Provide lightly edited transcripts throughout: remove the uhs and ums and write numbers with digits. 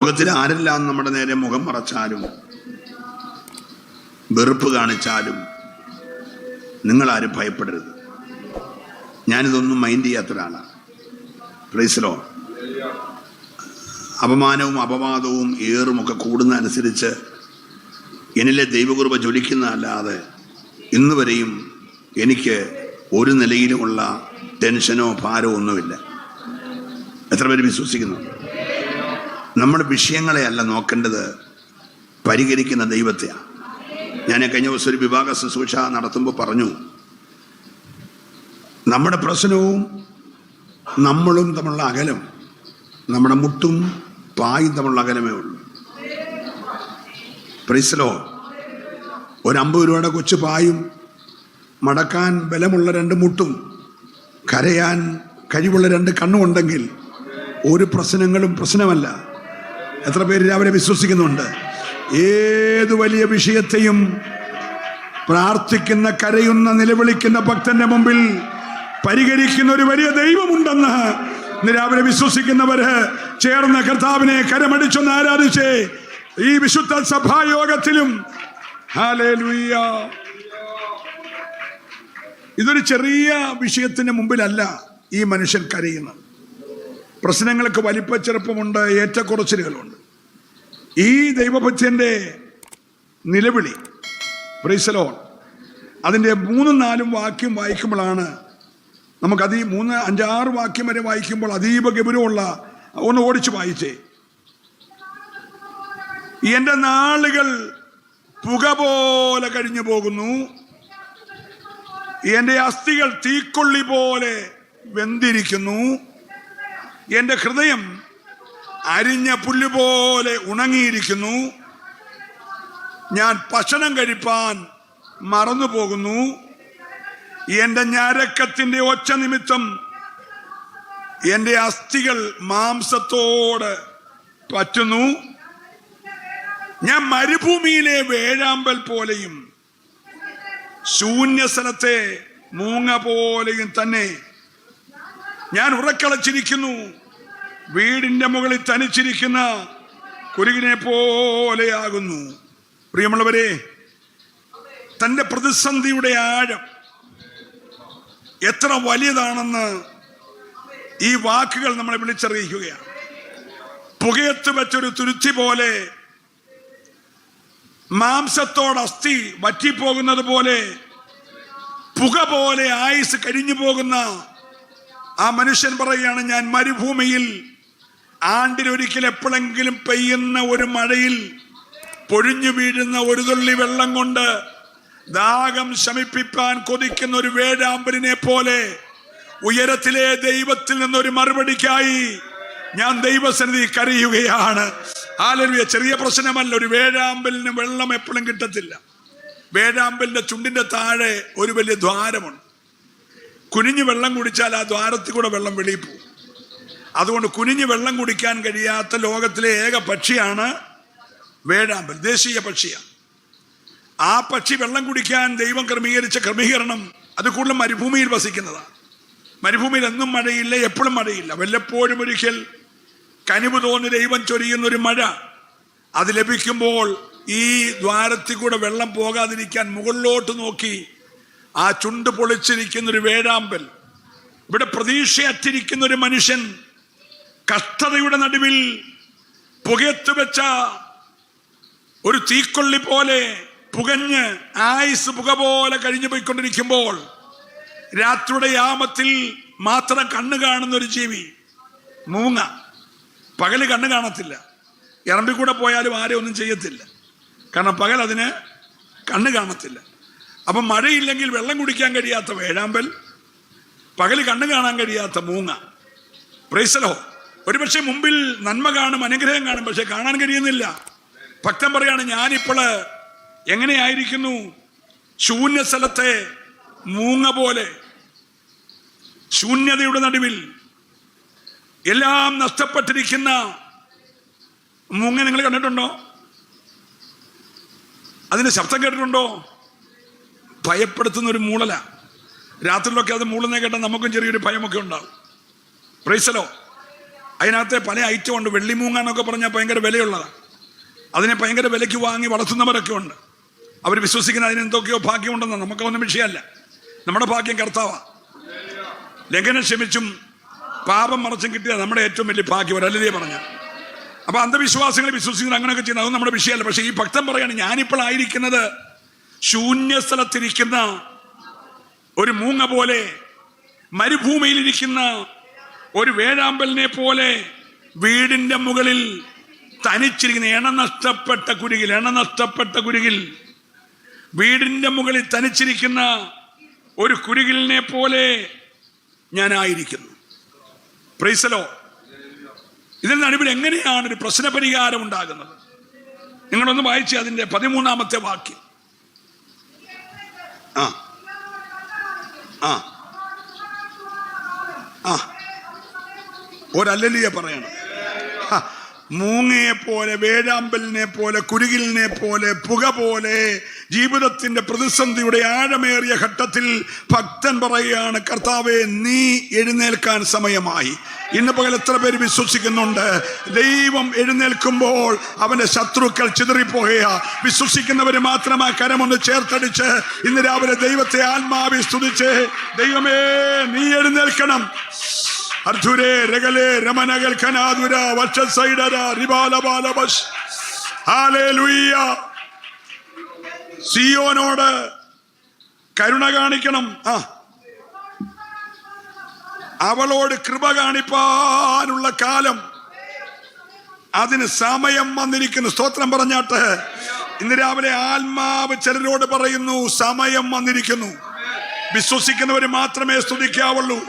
ലോകത്തിൽ ആരെല്ലാം നമ്മുടെ നേരെ മുഖം മറച്ചാലും വെറുപ്പ് കാണിച്ചാലും നിങ്ങളാരും ഭയപ്പെടരുത്. ഞാനിതൊന്നും മൈൻഡ് ചെയ്യാത്ത ഒരാളാണ്. Praise the lord. അപമാനവും അപവാദവും ഏറുമൊക്കെ കൂടുന്നതനുസരിച്ച് എന്നിലെ ദൈവകൃപ ജ്വലിക്കുന്നതല്ലാതെ ഇന്ന് വരെയും എനിക്ക് ഒരു നിലയിലുമുള്ള ടെൻഷനോ ഭാരമോ ഒന്നുമില്ല. എത്ര പേര് വിശ്വസിക്കുന്നു? നമ്മുടെ വിഷയങ്ങളെ അല്ല നോക്കേണ്ടത്, പരിഹരിക്കുന്ന ദൈവത്തെയാണ്. ഞാൻ കഴിഞ്ഞ ദിവസം ഒരു വിഭാഗ ശുശ്രൂഷ നടത്തുമ്പോൾ പറഞ്ഞു, നമ്മുടെ പ്രശ്നവും നമ്മളും തമ്മിലുള്ള അകലം നമ്മുടെ മുട്ടും പായും തമ്മിലുള്ള അകലമേ ഉള്ളൂ. Price the Lord. ഒരു 50 രൂപയുടെ കൊച്ചു പായും മടക്കാൻ ബലമുള്ള 2 മുട്ടും കരയാൻ കഴിവുള്ള 2 കണ്ണും ഉണ്ടെങ്കിൽ ഒരു പ്രശ്നങ്ങളും പ്രശ്നമല്ല. എത്ര പേര് അവരെ വിശ്വസിക്കുന്നുണ്ട്? ഏത് വലിയ വിഷയത്തെയും പ്രാർത്ഥിക്കുന്ന, കരയുന്ന, നിലവിളിക്കുന്ന ഭക്തന്റെ മുമ്പിൽ പരിഹരിക്കുന്ന ഒരു വലിയ ദൈവമുണ്ടെന്ന് അവരെ വിശ്വസിക്കുന്നവര് ചേർന്ന് കർത്താവിനെ കരമടിച്ചൊന്ന് ആരാധിച്ചേ. ഈ വിശുദ്ധ സഭായോഗത്തിലും ഹല്ലേലൂയ. ഇതൊരു ചെറിയ വിഷയത്തിന് മുമ്പിലല്ല ഈ മനുഷ്യൻ കരയുന്നത്. പ്രശ്നങ്ങൾക്ക് വലിപ്പച്ചെറുപ്പമുണ്ട്, ഏറ്റക്കുറച്ചിലുകളുണ്ട്. ഈ ദൈവഭക്തന്റെ നിലവിളി, പ്രൈസ് ദി ലോർഡ്, അതിൻ്റെ 3-4 വാക്യം വായിക്കുമ്പോഴാണ് നമുക്ക് 3-5-6 വാക്യം വരെ വായിക്കുമ്പോൾ അതീവ ഗൗരവമുള്ള ഒന്ന് ഓടിച്ചു വായിച്ചേ. എൻ്റെ നാളുകൾ പുക പോലെ കഴിഞ്ഞു പോകുന്നു, എൻ്റെ അസ്ഥികൾ തീക്കൊള്ളി പോലെ വെന്തിരിക്കുന്നു, എൻ്റെ ഹൃദയം അരിഞ്ഞ പുല്ലുപോലെ ഉണങ്ങിയിരിക്കുന്നു, ഞാൻ ഭക്ഷണം കഴിപ്പാൻ മറന്നു പോകുന്നു, എൻ്റെ ഞരക്കത്തിൻ്റെ ഒച്ച നിമിത്തം എൻ്റെ അസ്ഥികൾ മാംസത്തോട് പറ്റുന്നു, ഞാൻ മരുഭൂമിയിലെ വേഴാമ്പൽ പോലെയും ശൂന്യസ്ഥലത്തെ മൂങ്ങ പോലെയും തന്നെ. ഞാൻ ഉറക്കളച്ചിരിക്കുന്നു, വീടിന്റെ മുകളിൽ തനിച്ചിരിക്കുന്ന കുരുകിനെ പോലെയാകുന്നു. പ്രിയമുള്ളവരെ, തന്റെ പ്രതിസന്ധിയുടെ ആഴം എത്ര വലിയതാണെന്ന് ഈ വാക്കുകൾ നമ്മളെ വിളിച്ചറിയിക്കുകയാണ്. പുകയത്ത് വെച്ചൊരു തുരുത്തി പോലെ, മാംസത്തോട് അസ്ഥി വറ്റിപ്പോകുന്നത് പോലെ, പുക പോലെ ആയുസ് കഴിഞ്ഞു പോകുന്ന ആ മനുഷ്യൻ പറയുകയാണ്, ഞാൻ മരുഭൂമിയിൽ ആണ്ടിലൊരിക്കൽ എപ്പോഴെങ്കിലും പെയ്യുന്ന ഒരു മഴയിൽ പൊഴിഞ്ഞു വീഴുന്ന ഒരു തുള്ളി വെള്ളം കൊണ്ട് ദാഹം ശമിപ്പിക്കാൻ കൊതിക്കുന്ന ഒരു വേഴാമ്പലിനെ പോലെ ഉയരത്തിലെ ദൈവത്തിൽ നിന്നൊരു മറുപടിക്കായി ഞാൻ ദൈവസന്നിധി കരയുകയാണ്. ഹല്ലേലൂയ. ചെറിയ പ്രശ്നമല്ല. ഒരു വേഴാമ്പലിന് വെള്ളം എപ്പോഴും കിട്ടത്തില്ല. വേഴാമ്പലിന്റെ ചുണ്ടിന്റെ താഴെ ഒരു വലിയ ദ്വാരമുണ്ട്. കുനിഞ്ഞ് വെള്ളം കുടിച്ചാൽ ആ ദ്വാരത്തിൽ കൂടെ വെള്ളം വെളിയിൽ പോകും. അതുകൊണ്ട് കുനിഞ്ഞ് വെള്ളം കുടിക്കാൻ കഴിയാത്ത ലോകത്തിലെ ഏക പക്ഷിയാണ് വേഴാമ്പൽ. ദേശീയ പക്ഷിയാണ്. ആ പക്ഷി വെള്ളം കുടിക്കാൻ ദൈവം ക്രമീകരിച്ച ക്രമീകരണം അത് കൂടുതലും മരുഭൂമിയിൽ വസിക്കുന്നതാണ്. മരുഭൂമിയിൽ എന്നും മഴയില്ല, എപ്പോഴും മഴയില്ല. വല്ലപ്പോഴും ഒരിക്കൽ കനിവ് തോന്നി ദൈവം ചൊരിയുന്നൊരു മഴ, അത് ലഭിക്കുമ്പോൾ ഈ ദ്വാരത്തിൽ കൂടെ വെള്ളം പോകാതിരിക്കാൻ മുകളിലോട്ട് നോക്കി ആ ചുണ്ട് പൊളിച്ചിരിക്കുന്നൊരു വേഴാമ്പൽ, ഇവിടെ പ്രതീക്ഷയറ്റിരിക്കുന്ന ഒരു മനുഷ്യൻ, കഷ്ടതയുടെ നടുവിൽ പുകയത്ത് വെച്ച ഒരു തീക്കൊള്ളി പോലെ പുകഞ്ഞ് ആയുസ് പുക പോലെ കഴിഞ്ഞു പോയിക്കൊണ്ടിരിക്കുമ്പോൾ രാത്രിയുടെ യാമത്തിൽ മാത്രം കണ്ണ് കാണുന്ന ഒരു ജീവി മൂങ്ങ. പകല് കണ്ണ് കാണത്തില്ല. ഇറമ്പിക്കൂടെ പോയാലും ആരും ഒന്നും ചെയ്യത്തില്ല. കാരണം പകൽ അതിന് കണ്ണ് കാണത്തില്ല. അപ്പം മഴയില്ലെങ്കിൽ വെള്ളം കുടിക്കാൻ കഴിയാത്ത വേഴാമ്പൽ, പകല് കണ്ണ് കാണാൻ കഴിയാത്ത മൂങ്ങ. Price the Lord. ഒരുപക്ഷെ മുമ്പിൽ നന്മ കാണും, അനുഗ്രഹം കാണും, പക്ഷെ കാണാൻ കഴിയുന്നില്ല. ഭക്തൻ പറയാണ്, ഞാനിപ്പോൾ എങ്ങനെയായിരിക്കുന്നു? ശൂന്യ സ്ഥലത്തെ മൂങ്ങ പോലെ, ശൂന്യതയുടെ നടുവിൽ എല്ലാം നഷ്ടപ്പെട്ടിരിക്കുന്ന മൂങ്ങ നിങ്ങൾ കണ്ടിട്ടുണ്ടോ? അതിന്റെ ശബ്ദം കേട്ടിട്ടുണ്ടോ? ഭയപ്പെടുത്തുന്ന ഒരു മൂളല. രാത്രിയിലൊക്കെ അത് മൂളുന്ന കേട്ടാൽ നമുക്കും ചെറിയൊരു ഭയമൊക്കെ ഉണ്ടാവും. Price the Lord. അതിനകത്ത് പല ഐറ്റം ഉണ്ട്. വെള്ളിമൂങ്ങ എന്നൊക്കെ പറഞ്ഞാൽ ഭയങ്കര വിലയുള്ളതാണ്. അതിനെ ഭയങ്കര വിലയ്ക്ക് വാങ്ങി വളർത്തുന്നവരൊക്കെ ഉണ്ട്. അവർ വിശ്വസിക്കുന്ന അതിന് എന്തൊക്കെയോ ഭാഗ്യമുണ്ടെന്ന്. നമുക്കൊന്നും വിഷയമല്ല. നമ്മുടെ ഭാഗ്യം കർത്താവാ. ലംഘനം ക്ഷമിച്ചും പാപം മറച്ചും കിട്ടിയത് നമ്മുടെ ഏറ്റവും വലിയ ഭാഗ്യം. ഒരല്ലേ പറഞ്ഞു. അപ്പൊ അന്ധവിശ്വാസങ്ങളെ വിശ്വസിക്കുന്നത് അങ്ങനെയൊക്കെ ചെയ്യുന്നത് അതൊന്നും നമ്മുടെ വിഷയമല്ല. പക്ഷെ ഈ ഭക്തൻ പറയാണ്, ഞാനിപ്പോഴായിരിക്കുന്നത് ശൂന്യ സ്ഥലത്തിരിക്കുന്ന ഒരു മൂങ്ങ പോലെ, മരുഭൂമിയിലിരിക്കുന്ന ഒരു വേഴാമ്പലിനെ പോലെ, വീടിന്റെ മുകളിൽ തനിച്ചിരിക്കുന്ന എണ നഷ്ടപ്പെട്ട കുരുകിൽ വീടിന്റെ മുകളിൽ തനിച്ചിരിക്കുന്ന ഒരു കുരുകിലിനെ പോലെ ഞാനായിരിക്കുന്നു. Price the Lord. ഇതിൽ നടുവിൽ എങ്ങനെയാണ് ഒരു പ്രശ്ന പരിഹാരം ഉണ്ടാകുന്നത്? നിങ്ങളൊന്ന് വായിച്ച് അതിന്റെ 13-ാമത്തെ വാക്യം. ഒരല്ലേലൂയ പറയണം. മൂങ്ങയെ പോലെ, വേഴാമ്പലിനെ പോലെ, കുരുകിലിനെ പോലെ, പുക പോലെ ജീവിതത്തിന്റെ പ്രതിസന്ധിയുടെ ആഴമേറിയ ഘട്ടത്തിൽ ഭക്തൻ പറയുകയാണ്, കർത്താവേ നീ എഴുന്നേൽക്കാൻ സമയമായി. ഇന്ന് പകൽ എത്ര പേര് വിശ്വസിക്കുന്നുണ്ട് ദൈവം എഴുന്നേൽക്കുമ്പോൾ അവന്റെ ശത്രുക്കൾ ചിതറിപ്പോകുക? വിശ്വസിക്കുന്നവര് മാത്രമാ കരമൊന്ന് ചേർത്തടിച്ച് ഇന്ന് രാവിലെ ദൈവത്തെ ആത്മാവി സ്തുതിച്ച്, ദൈവമേ നീ എഴുന്നേൽക്കണം. അർധുരേ രഗലേ രമനഗൽ ഖനാദുര വക്ഷസൈഡര റിബാലബാലബസ്. ഹല്ലേലൂയ. സിയോനോട് കരുണ കാണിക്കണം. അവളോട് കൃപ കാണിപ്പാനുള്ള കാലം, അതിന് സമയം വന്നിരിക്കുന്നു. സ്തോത്രം പറഞ്ഞാട്ട് ഇന്ന് രാവിലെ ആത്മാവ് ചിലരോട് പറയുന്നു, സമയം വന്നിരിക്കുന്നു. വിശ്വസിക്കുന്നവർ മാത്രമേ സ്തുതിക്കാവുള്ളൂ.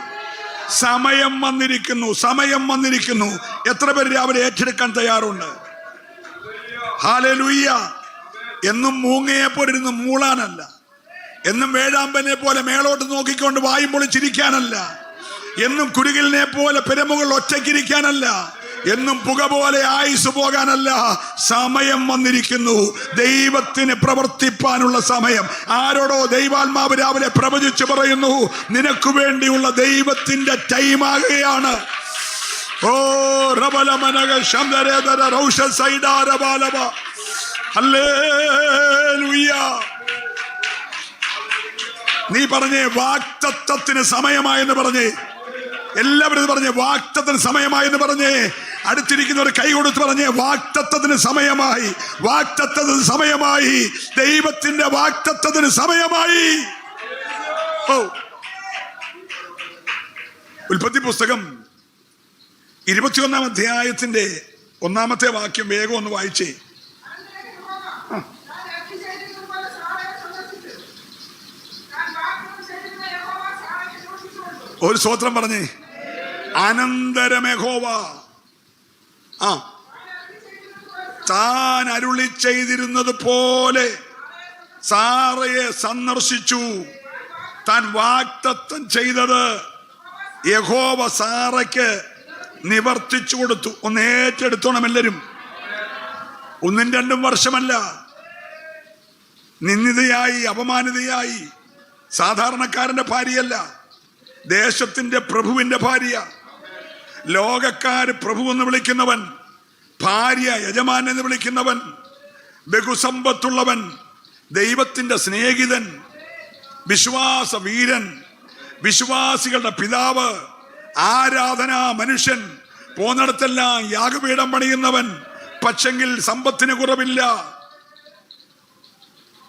സമയം വന്നിരിക്കുന്നു. എത്ര പേര് രാവിലെ ഏറ്റെടുക്കാൻ തയ്യാറുണ്ട്? ഹല്ലേലൂയ. എന്നും മൂങ്ങയെ പോലെ ഇരുന്ന് മൂളാനല്ല, എന്നും വേഴാമ്പനെ പോലെ മേളോട്ട് നോക്കിക്കൊണ്ട് വായും പൊളിച്ചിരിക്കാനല്ല, എന്നും കുരുകിലിനെ പോലെ പെരുമുകൾ ഒറ്റയ്ക്കിരിക്കാനല്ല, എന്നും പുക പോലെ ആയുസ് പോകാനല്ല. സമയം വന്നിരിക്കുന്നു. ദൈവത്തിന് പ്രവർത്തിപ്പാനുള്ള സമയം. ആരോടോ ദൈവാത്മാവ് രാവിലെ പ്രവചിച്ചു പറയുന്നു, നിനക്ക് വേണ്ടിയുള്ള ദൈവത്തിന്റെ ടൈമാകുകയാണ്. ഓ റബലമനഗ ശംദരേദര റൗഷ സൈഡാരബാലബ. ഹല്ലേലൂയ. നീ പറഞ്ഞേ വാഗ്ദത്തത്തിന് സമയമായെന്ന് പറഞ്ഞേ. എല്ലാവരും പറഞ്ഞേ വാഗ്ദത്തത്തിന് സമയമായെന്ന് പറഞ്ഞേ. അടുത്തിരിക്കുന്നവർ കൈ കൊടുത്ത് പറഞ്ഞേ വാഗ്ദത്തത്തിന് സമയമായി, വാഗ്ദത്തത്തിന് സമയമായി, ദൈവത്തിന്റെ വാഗ്ദത്തത്തിന് സമയമായി. ഓ ഉൽപ്പത്തി പുസ്തകം 21-ാം അധ്യായത്തിന്റെ 1-ാമത്തെ വാക്യം വേഗം ഒന്ന് വായിച്ചേ. ഒരു സ്തോത്രം പറഞ്ഞേ. അനന്തരം യഹോവ താൻ അരുളി ചെയ്തിരുന്നത് പോലെ സാറയെ സന്ദർശിച്ചു. താൻ വാഗ്ദത്തം ചെയ്തത് യഹോവ സാറയ്ക്ക് നിവർത്തിച്ചു കൊടുത്തു. ഒന്ന് ഏറ്റെടുത്തോണം എല്ലാവരും. 1-2 വർഷമല്ല, നിന്ദിതയായി, അപമാനിതയായി, സാധാരണക്കാരന്റെ ഭാര്യയല്ല, ദേശത്തിന്റെ പ്രഭുവിന്റെ ഭാര്യ, ലോകക്കാര് പ്രഭു എന്ന് വിളിക്കുന്നവൻ, ഭാര്യ യജമാൻ എന്ന് വിളിക്കുന്നവൻ, ബഹുസമ്പത്തുള്ളവൻ, ദൈവത്തിന്റെ സ്നേഹിതൻ, വിശ്വാസ വീരൻ, വിശ്വാസികളുടെ പിതാവ്, ആരാധനാ മനുഷ്യൻ, പോന്നിടത്തെല്ലാം യാഗപീഠം പണിയുന്നവൻ. പക്ഷെങ്കിൽ സമ്പത്തിന് കുറവില്ല,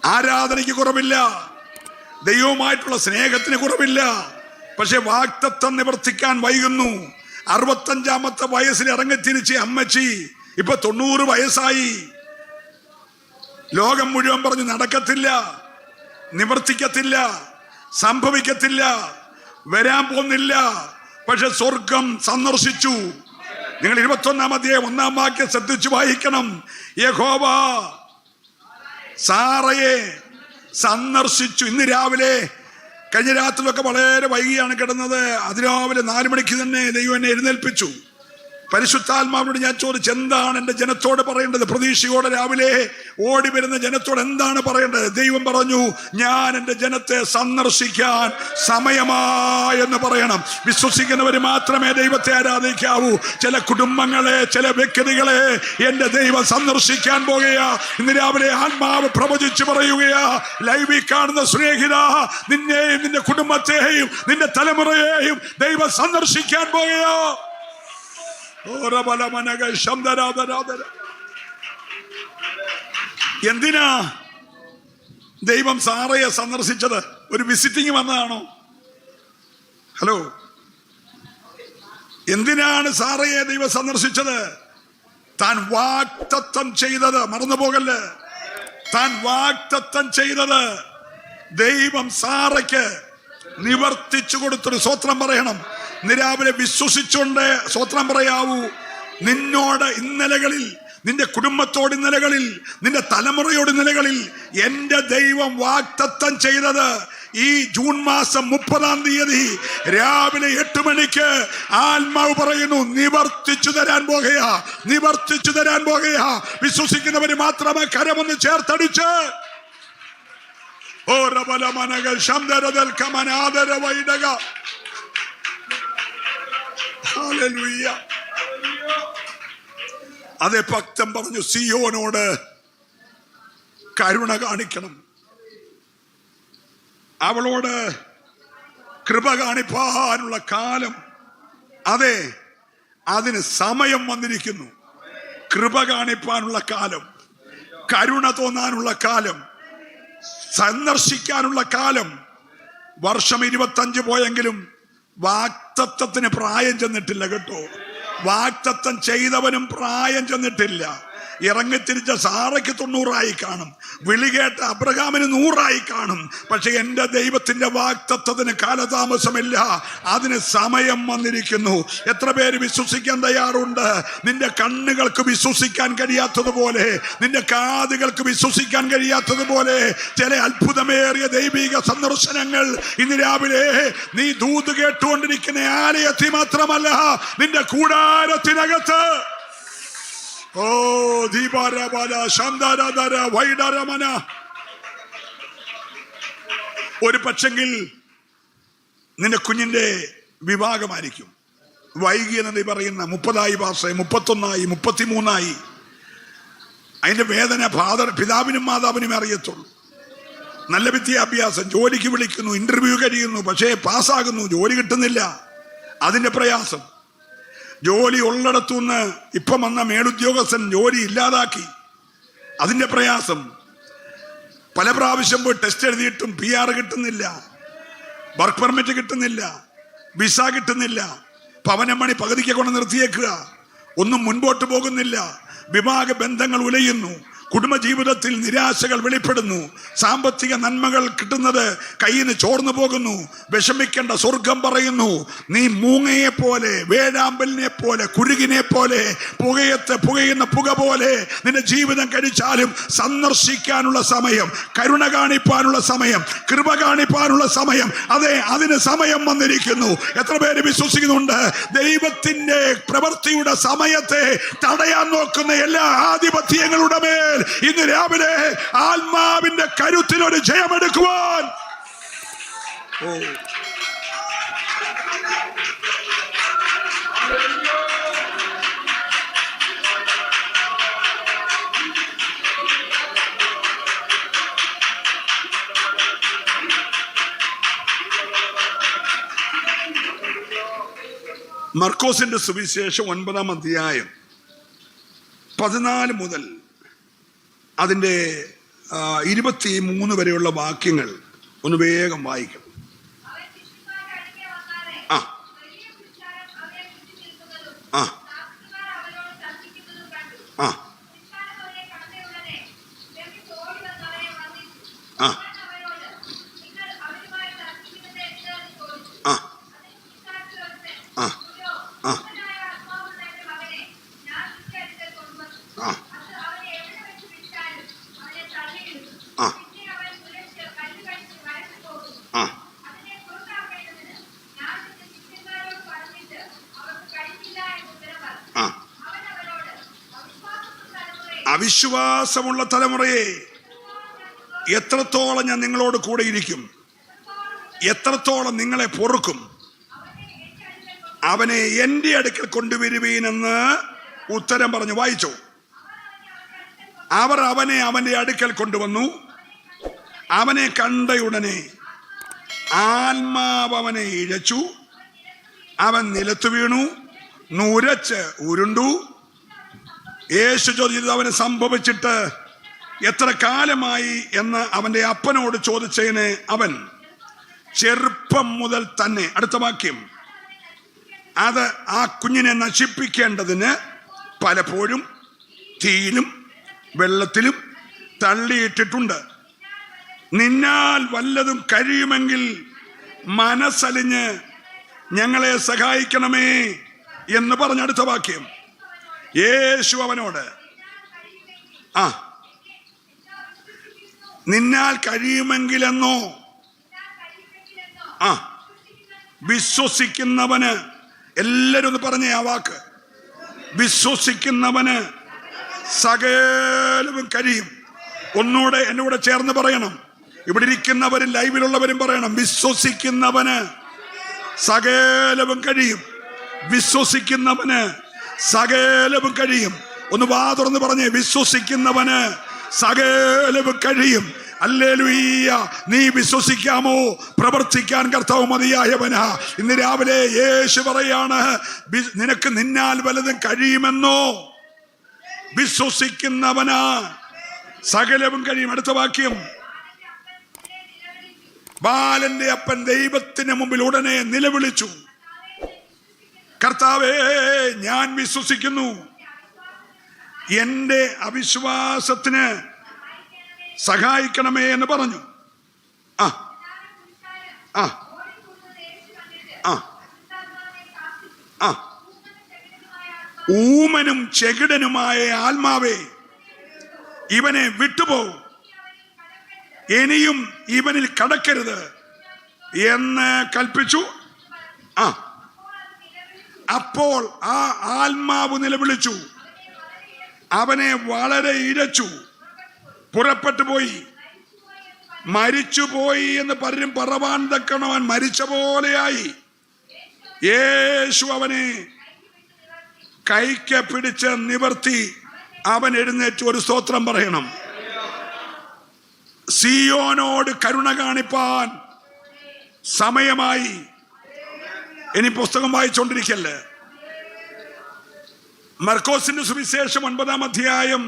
ആരാധനയ്ക്ക് കുറവില്ല, ദൈവവുമായിട്ടുള്ള സ്നേഹത്തിന് കുറവില്ല. പക്ഷെ വാഗ്ദത്തം നിവർത്തിക്കാൻ വൈകുന്നു. 65-ാമത്തെ വയസ്സിൽ ഇറങ്ങിത്തിരിച്ച് അമ്മച്ചി ഇപ്പൊ 90 വയസ്സായി. ലോകം മുഴുവൻ പറഞ്ഞു നടക്കത്തില്ല, നിവർത്തിക്കത്തില്ല, സംഭവിക്കത്തില്ല, വരാൻ പോകുന്നില്ല. പക്ഷെ സ്വർഗം സന്ദർശിച്ചു. നിങ്ങൾ 21-ാം അധ്യായം 1-ാം വാക്യം ശ്രദ്ധിച്ചു വായിക്കണം. യഹോവ സാറയെ സന്ദർശിച്ചു. ഇന്ന് രാവിലെ, കഴിഞ്ഞ രാത്രിയിലൊക്കെ വളരെ വൈകിയാണ് കിടന്നത്. അതിരാവിലെ 4 മണിക്ക് തന്നെ ദൈവം എന്നെ എഴുന്നേൽപ്പിച്ചു. പരിശുദ്ധാത്മാവിനോട് ഞാൻ ചോദിച്ചു, എന്താണ് എൻ്റെ ജനത്തോട് പറയേണ്ടത്? പ്രതീക്ഷയോടെ രാവിലെ ഓടി വരുന്ന ജനത്തോട് എന്താണ് പറയേണ്ടത്? ദൈവം പറഞ്ഞു, ഞാൻ എൻ്റെ ജനത്തെ സന്ദർശിക്കാൻ സമയമായെന്ന് പറയണം. വിശ്വസിക്കുന്നവർ മാത്രമേ ദൈവത്തെ ആരാധിക്കാവൂ. ചില കുടുംബങ്ങളെ, ചില വ്യക്തികളെ എൻ്റെ ദൈവം സന്ദർശിക്കാൻ പോകുകയാ. ഇന്ന് രാവിലെ ആത്മാവ് പ്രവചിച്ചു പറയുകയാ, ലൈവിൽ കാണുന്ന സ്നേഹിത, നിന്നെയും നിന്റെ കുടുംബത്തെയും നിന്റെ തലമുറയെയും ദൈവം സന്ദർശിക്കാൻ പോകുകയോ. എന്തിനാ ദൈവം സാറയെ സന്ദർശിച്ചത്? ഒരു വിസിറ്റിംഗ് വന്നതാണോ? ഹലോ, എന്തിനാണ് സാറയെ ദൈവം സന്ദർശിച്ചത്? താൻ വാഗ്ദത്തം ചെയ്തത് മറന്നുപോകല്ലേ. താൻ വാഗ്ദത്തം ചെയ്തത് ദൈവം സാറയ്ക്ക് നിവർത്തിച്ചു കൊടുത്തൊരു സ്വത്രം പറയണം. നിരാവിലെ വിശ്വസിച്ചുകൊണ്ട് സ്വത്രം പറയാവൂ. നിന്നോട് ഇന്നലകളിൽ, നിന്റെ കുടുംബത്തോട് ഇന്നലകളിൽ, നിന്റെ തലമുറയോട് ഇന്നലകളിൽ എന്റെ ദൈവം വാഗ്ദത്തം ചെയ്തത് ഈ ജൂൺ മാസം 30-ാം തീയതി രാവിലെ 8 മണിക്ക് ആത്മാവ് പറയുന്നു, നിവർത്തിച്ചു തരാൻ പോകുകയാ, നിവർത്തിച്ചു തരാൻ പോകുകയാ. വിശ്വസിക്കുന്നവര് മാത്രമേ കരമൊന്ന് ചേർത്തടിച്ച് അതേ ഭക്തൻ പറഞ്ഞു, സിയോനോട് കരുണ കാണിക്കണം, അവളോട് കൃപ കാണിപ്പാനുള്ള കാലം, അതെ അതിന് സമയം വന്നിരിക്കുന്നു. കൃപ കാണിപ്പാനുള്ള കാലം, കരുണ തോന്നാനുള്ള കാലം, സന്ദർശിക്കാനുള്ള കാലം. വർഷം 25 പോയെങ്കിലും വാഗ്ദത്തത്തിന് പ്രായം ചെന്നിട്ടില്ല കേട്ടോ. വാഗ്ദത്തം ചെയ്തവനും പ്രായം ചെന്നിട്ടില്ല. ഇറങ്ങിത്തിരിച്ച സാറയ്ക്ക് 90 കാണും, വിളികേട്ട അബ്രഹാമിന് 100 കാണും. പക്ഷെ എൻ്റെ ദൈവത്തിന്റെ വാഗ്ദത്തത്തിന് കാലതാമസമില്ല, അതിന് സമയം വന്നിരിക്കുന്നു. എത്ര പേര് വിശ്വസിക്കാൻ തയ്യാറുണ്ട്? നിന്റെ കണ്ണുകൾക്ക് വിശ്വസിക്കാൻ കഴിയാത്തതുപോലെ, നിന്റെ കാതുകൾക്ക് വിശ്വസിക്കാൻ കഴിയാത്തതുപോലെ ചില അത്ഭുതമേറിയ ദൈവിക സന്ദർശനങ്ങൾ ഇന്ന് രാവിലെ നീ ദൂത് കേട്ടുകൊണ്ടിരിക്കുന്ന ആലയത്തിൽ മാത്രമല്ല, നിന്റെ കൂടാരത്തിനകത്ത്. ഓ ഒരു പക്ഷെങ്കിൽ നിന്റെ കുഞ്ഞിന്റെ വിവാഹമായിരിക്കും. വൈകിയെന്ന് നീ പറയുന്ന 30 പാസേ, 31, 33. അതിന്റെ വേദന പിതാവിനും മാതാവിനും അറിയത്തുള്ളൂ. നല്ല വിദ്യാഭ്യാസം, ജോലിക്ക് വിളിക്കുന്നു, ഇന്റർവ്യൂ കഴിയുന്നു, പക്ഷേ പാസ്സാകുന്നു, ജോലി കിട്ടുന്നില്ല. അതിന്റെ പ്രയാസം. ജോലി ഉള്ളിടത്തുനിന്ന് ഇപ്പം വന്ന മേലുദ്യോഗസ്ഥൻ ജോലി ഇല്ലാതാക്കി, അതിന്റെ പ്രയാസം. പല പ്രാവശ്യം പോയി ടെസ്റ്റ് എഴുതിയിട്ടും PR കിട്ടുന്നില്ല, വർക്ക് പെർമിറ്റ് കിട്ടുന്നില്ല, വിസ കിട്ടുന്നില്ല. ഭവനമണി പകുതിക്ക് കൊണ്ട് നിർത്തിയേക്കുക, ഒന്നും മുൻപോട്ട് പോകുന്നില്ല. വിവാഹ ബന്ധങ്ങൾ ഉലയുന്നു, കുടുംബജീവിതത്തിൽ നിരാശകൾ വെളിപ്പെടുന്നു, സാമ്പത്തിക നന്മകൾ കിട്ടുന്നത് കയ്യിന് ചോർന്നു പോകുന്നു. വിഷമിക്കേണ്ട, സ്വർഗം പറയുന്നു, നീ മൂങ്ങയെ പോലെ, വേഴാമ്പലിനെ പോലെ, കുരുകിനെ പോലെ, പുകയുന്ന പുക പോലെ നിന്റെ ജീവിതം കഴിച്ചാലും സന്ദർശിക്കാനുള്ള സമയം, കരുണ കാണിപ്പാനുള്ള സമയം, കൃപ കാണിപ്പാനുള്ള സമയം, അതെ അതിന് സമയം വന്നിരിക്കുന്നു. എത്ര പേര് വിശ്വസിക്കുന്നുണ്ട്? ദൈവത്തിന്റെ പ്രവൃത്തിയുടെ സമയത്തെ തടയാൻ നോക്കുന്ന എല്ലാ ആധിപത്യങ്ങളുടെ മേൽ ഇന്ന് രാവിലെ ആത്മാവിന്റെ കരുത്തിലൊരു ജയമെടുക്കുവാൻ. മർക്കോസിന്റെ സുവിശേഷം 9-ാം അധ്യായം 14 മുതൽ അതിൻ്റെ 23 വരെയുള്ള വാക്യങ്ങൾ ഒന്ന് വേഗം വായിക്കും. ആ ആ ആ ആ ആ അവിശ്വാസമുള്ള തലമുറയെ എത്രത്തോളം ഞാൻ നിങ്ങളോട് കൂടെ ഇരിക്കും, എത്രത്തോളം നിങ്ങളെ പൊറുക്കും, അവനെ എന്റെ അടുക്കൽ കൊണ്ടുവരുവീനെന്ന് ഉത്തരം പറഞ്ഞു. വായിച്ചു. അവർ അവനെ അവന്റെ അടുക്കൽ കൊണ്ടുവന്നു. അവനെ കണ്ടയുടനെ ആത്മാവ് അവനെ ഇഴച്ചു. അവൻ നിലത്തു വീണു, നുരച്ച് ഉരുണ്ടു. യേശു ചോദിച്ചത് അവന് സംഭവിച്ചിട്ട് എത്ര കാലമായി എന്ന് അവന്റെ അപ്പനോട് ചോദിച്ചതിന് അവൻ ചെറുപ്പം മുതൽ തന്നെ, അടുത്ത വാക്യം, അത് ആ കുഞ്ഞിനെ നശിപ്പിക്കേണ്ടതിന് പലപ്പോഴും തീയിലും വെള്ളത്തിലും തള്ളിയിട്ടിട്ടുണ്ട്. നിന്നാൽ വല്ലതും കഴിയുമെങ്കിൽ മനസ്സലിഞ്ഞ് ഞങ്ങളെ സഹായിക്കണമേ എന്ന് പറഞ്ഞ അടുത്ത വാക്യം. യേശു അവനോട് നിന്നാൽ കഴിയുമെങ്കിലെന്നോ വിശ്വസിക്കുന്നവന്, എല്ലാരും ഒന്ന് പറഞ്ഞേ ആ വാക്ക്, വിശ്വസിക്കുന്നവന് സകലവും കഴിയും. ഒന്നുകൂടെ എന്നോട് ചേർന്ന് പറയണം, ഇവിടെ ഇരിക്കുന്നവരും ലൈവിലുള്ളവരും പറയണം, വിശ്വസിക്കുന്നവന് സകലവും കഴിയും. വിശ്വസിക്കുന്നവന് സകലവും കഴിയും. ഒന്ന് വാ തുറന്ന് പറഞ്ഞേ, വിശ്വസിക്കുന്നവന് സകലവും കഴിയും. ഹല്ലേലൂയ. നീ വിശ്വസിക്കാമോ? പ്രവർത്തിക്കാൻ കർത്താവ് മതിയായവനാ. ഇന്ന് രാവിലെ യേശു പറയാണ്, നിനക്ക് നിന്നാൽ വല്ലതും കഴിയുമെന്നോ? വിശ്വസിക്കുന്നവനാ സകലവും കഴിയും. അടുത്ത വാക്യം, ബാലന്റെ അപ്പൻ ദൈവത്തിന് മുമ്പിൽ ഉടനെ നിലവിളിച്ചു, കർത്താവേ, ഞാൻ വിശ്വസിക്കുന്നു, എന്റെ അവിശ്വാസത്തിന് സഹായിക്കണമേ എന്ന് പറഞ്ഞു. ഊമനും ചെകിടനുമായ ആത്മാവേ, ഇവനെ വിട്ടുപോകും, ഇനിയും ഇവനിൽ കടക്കരുത് എന്ന് കൽപ്പിച്ചു. അപ്പോൾ ആ ആത്മാവ് നിലവിളിച്ചു, അവനെ വളരെ ഇഴച്ചു, പുറപ്പെട്ടു പോയി. മരിച്ചുപോയി എന്ന് പലരും പറവാൻ തക്കണവൻ മരിച്ച പോലെയായി. യേശു അവനെ കൈക്ക് പിടിച്ച് നിവർത്തി അവൻ എഴുന്നേറ്റ് ഒരു സ്തോത്രം പറയണം. സിയോനോട് കരുണ കാണിപ്പാൻ സമയമായി. ഇനി പുസ്തകം വായിച്ചുകൊണ്ടിരിക്കല്ലേ. മർക്കോസിന്റെ സുവിശേഷം 9-ാം അധ്യായം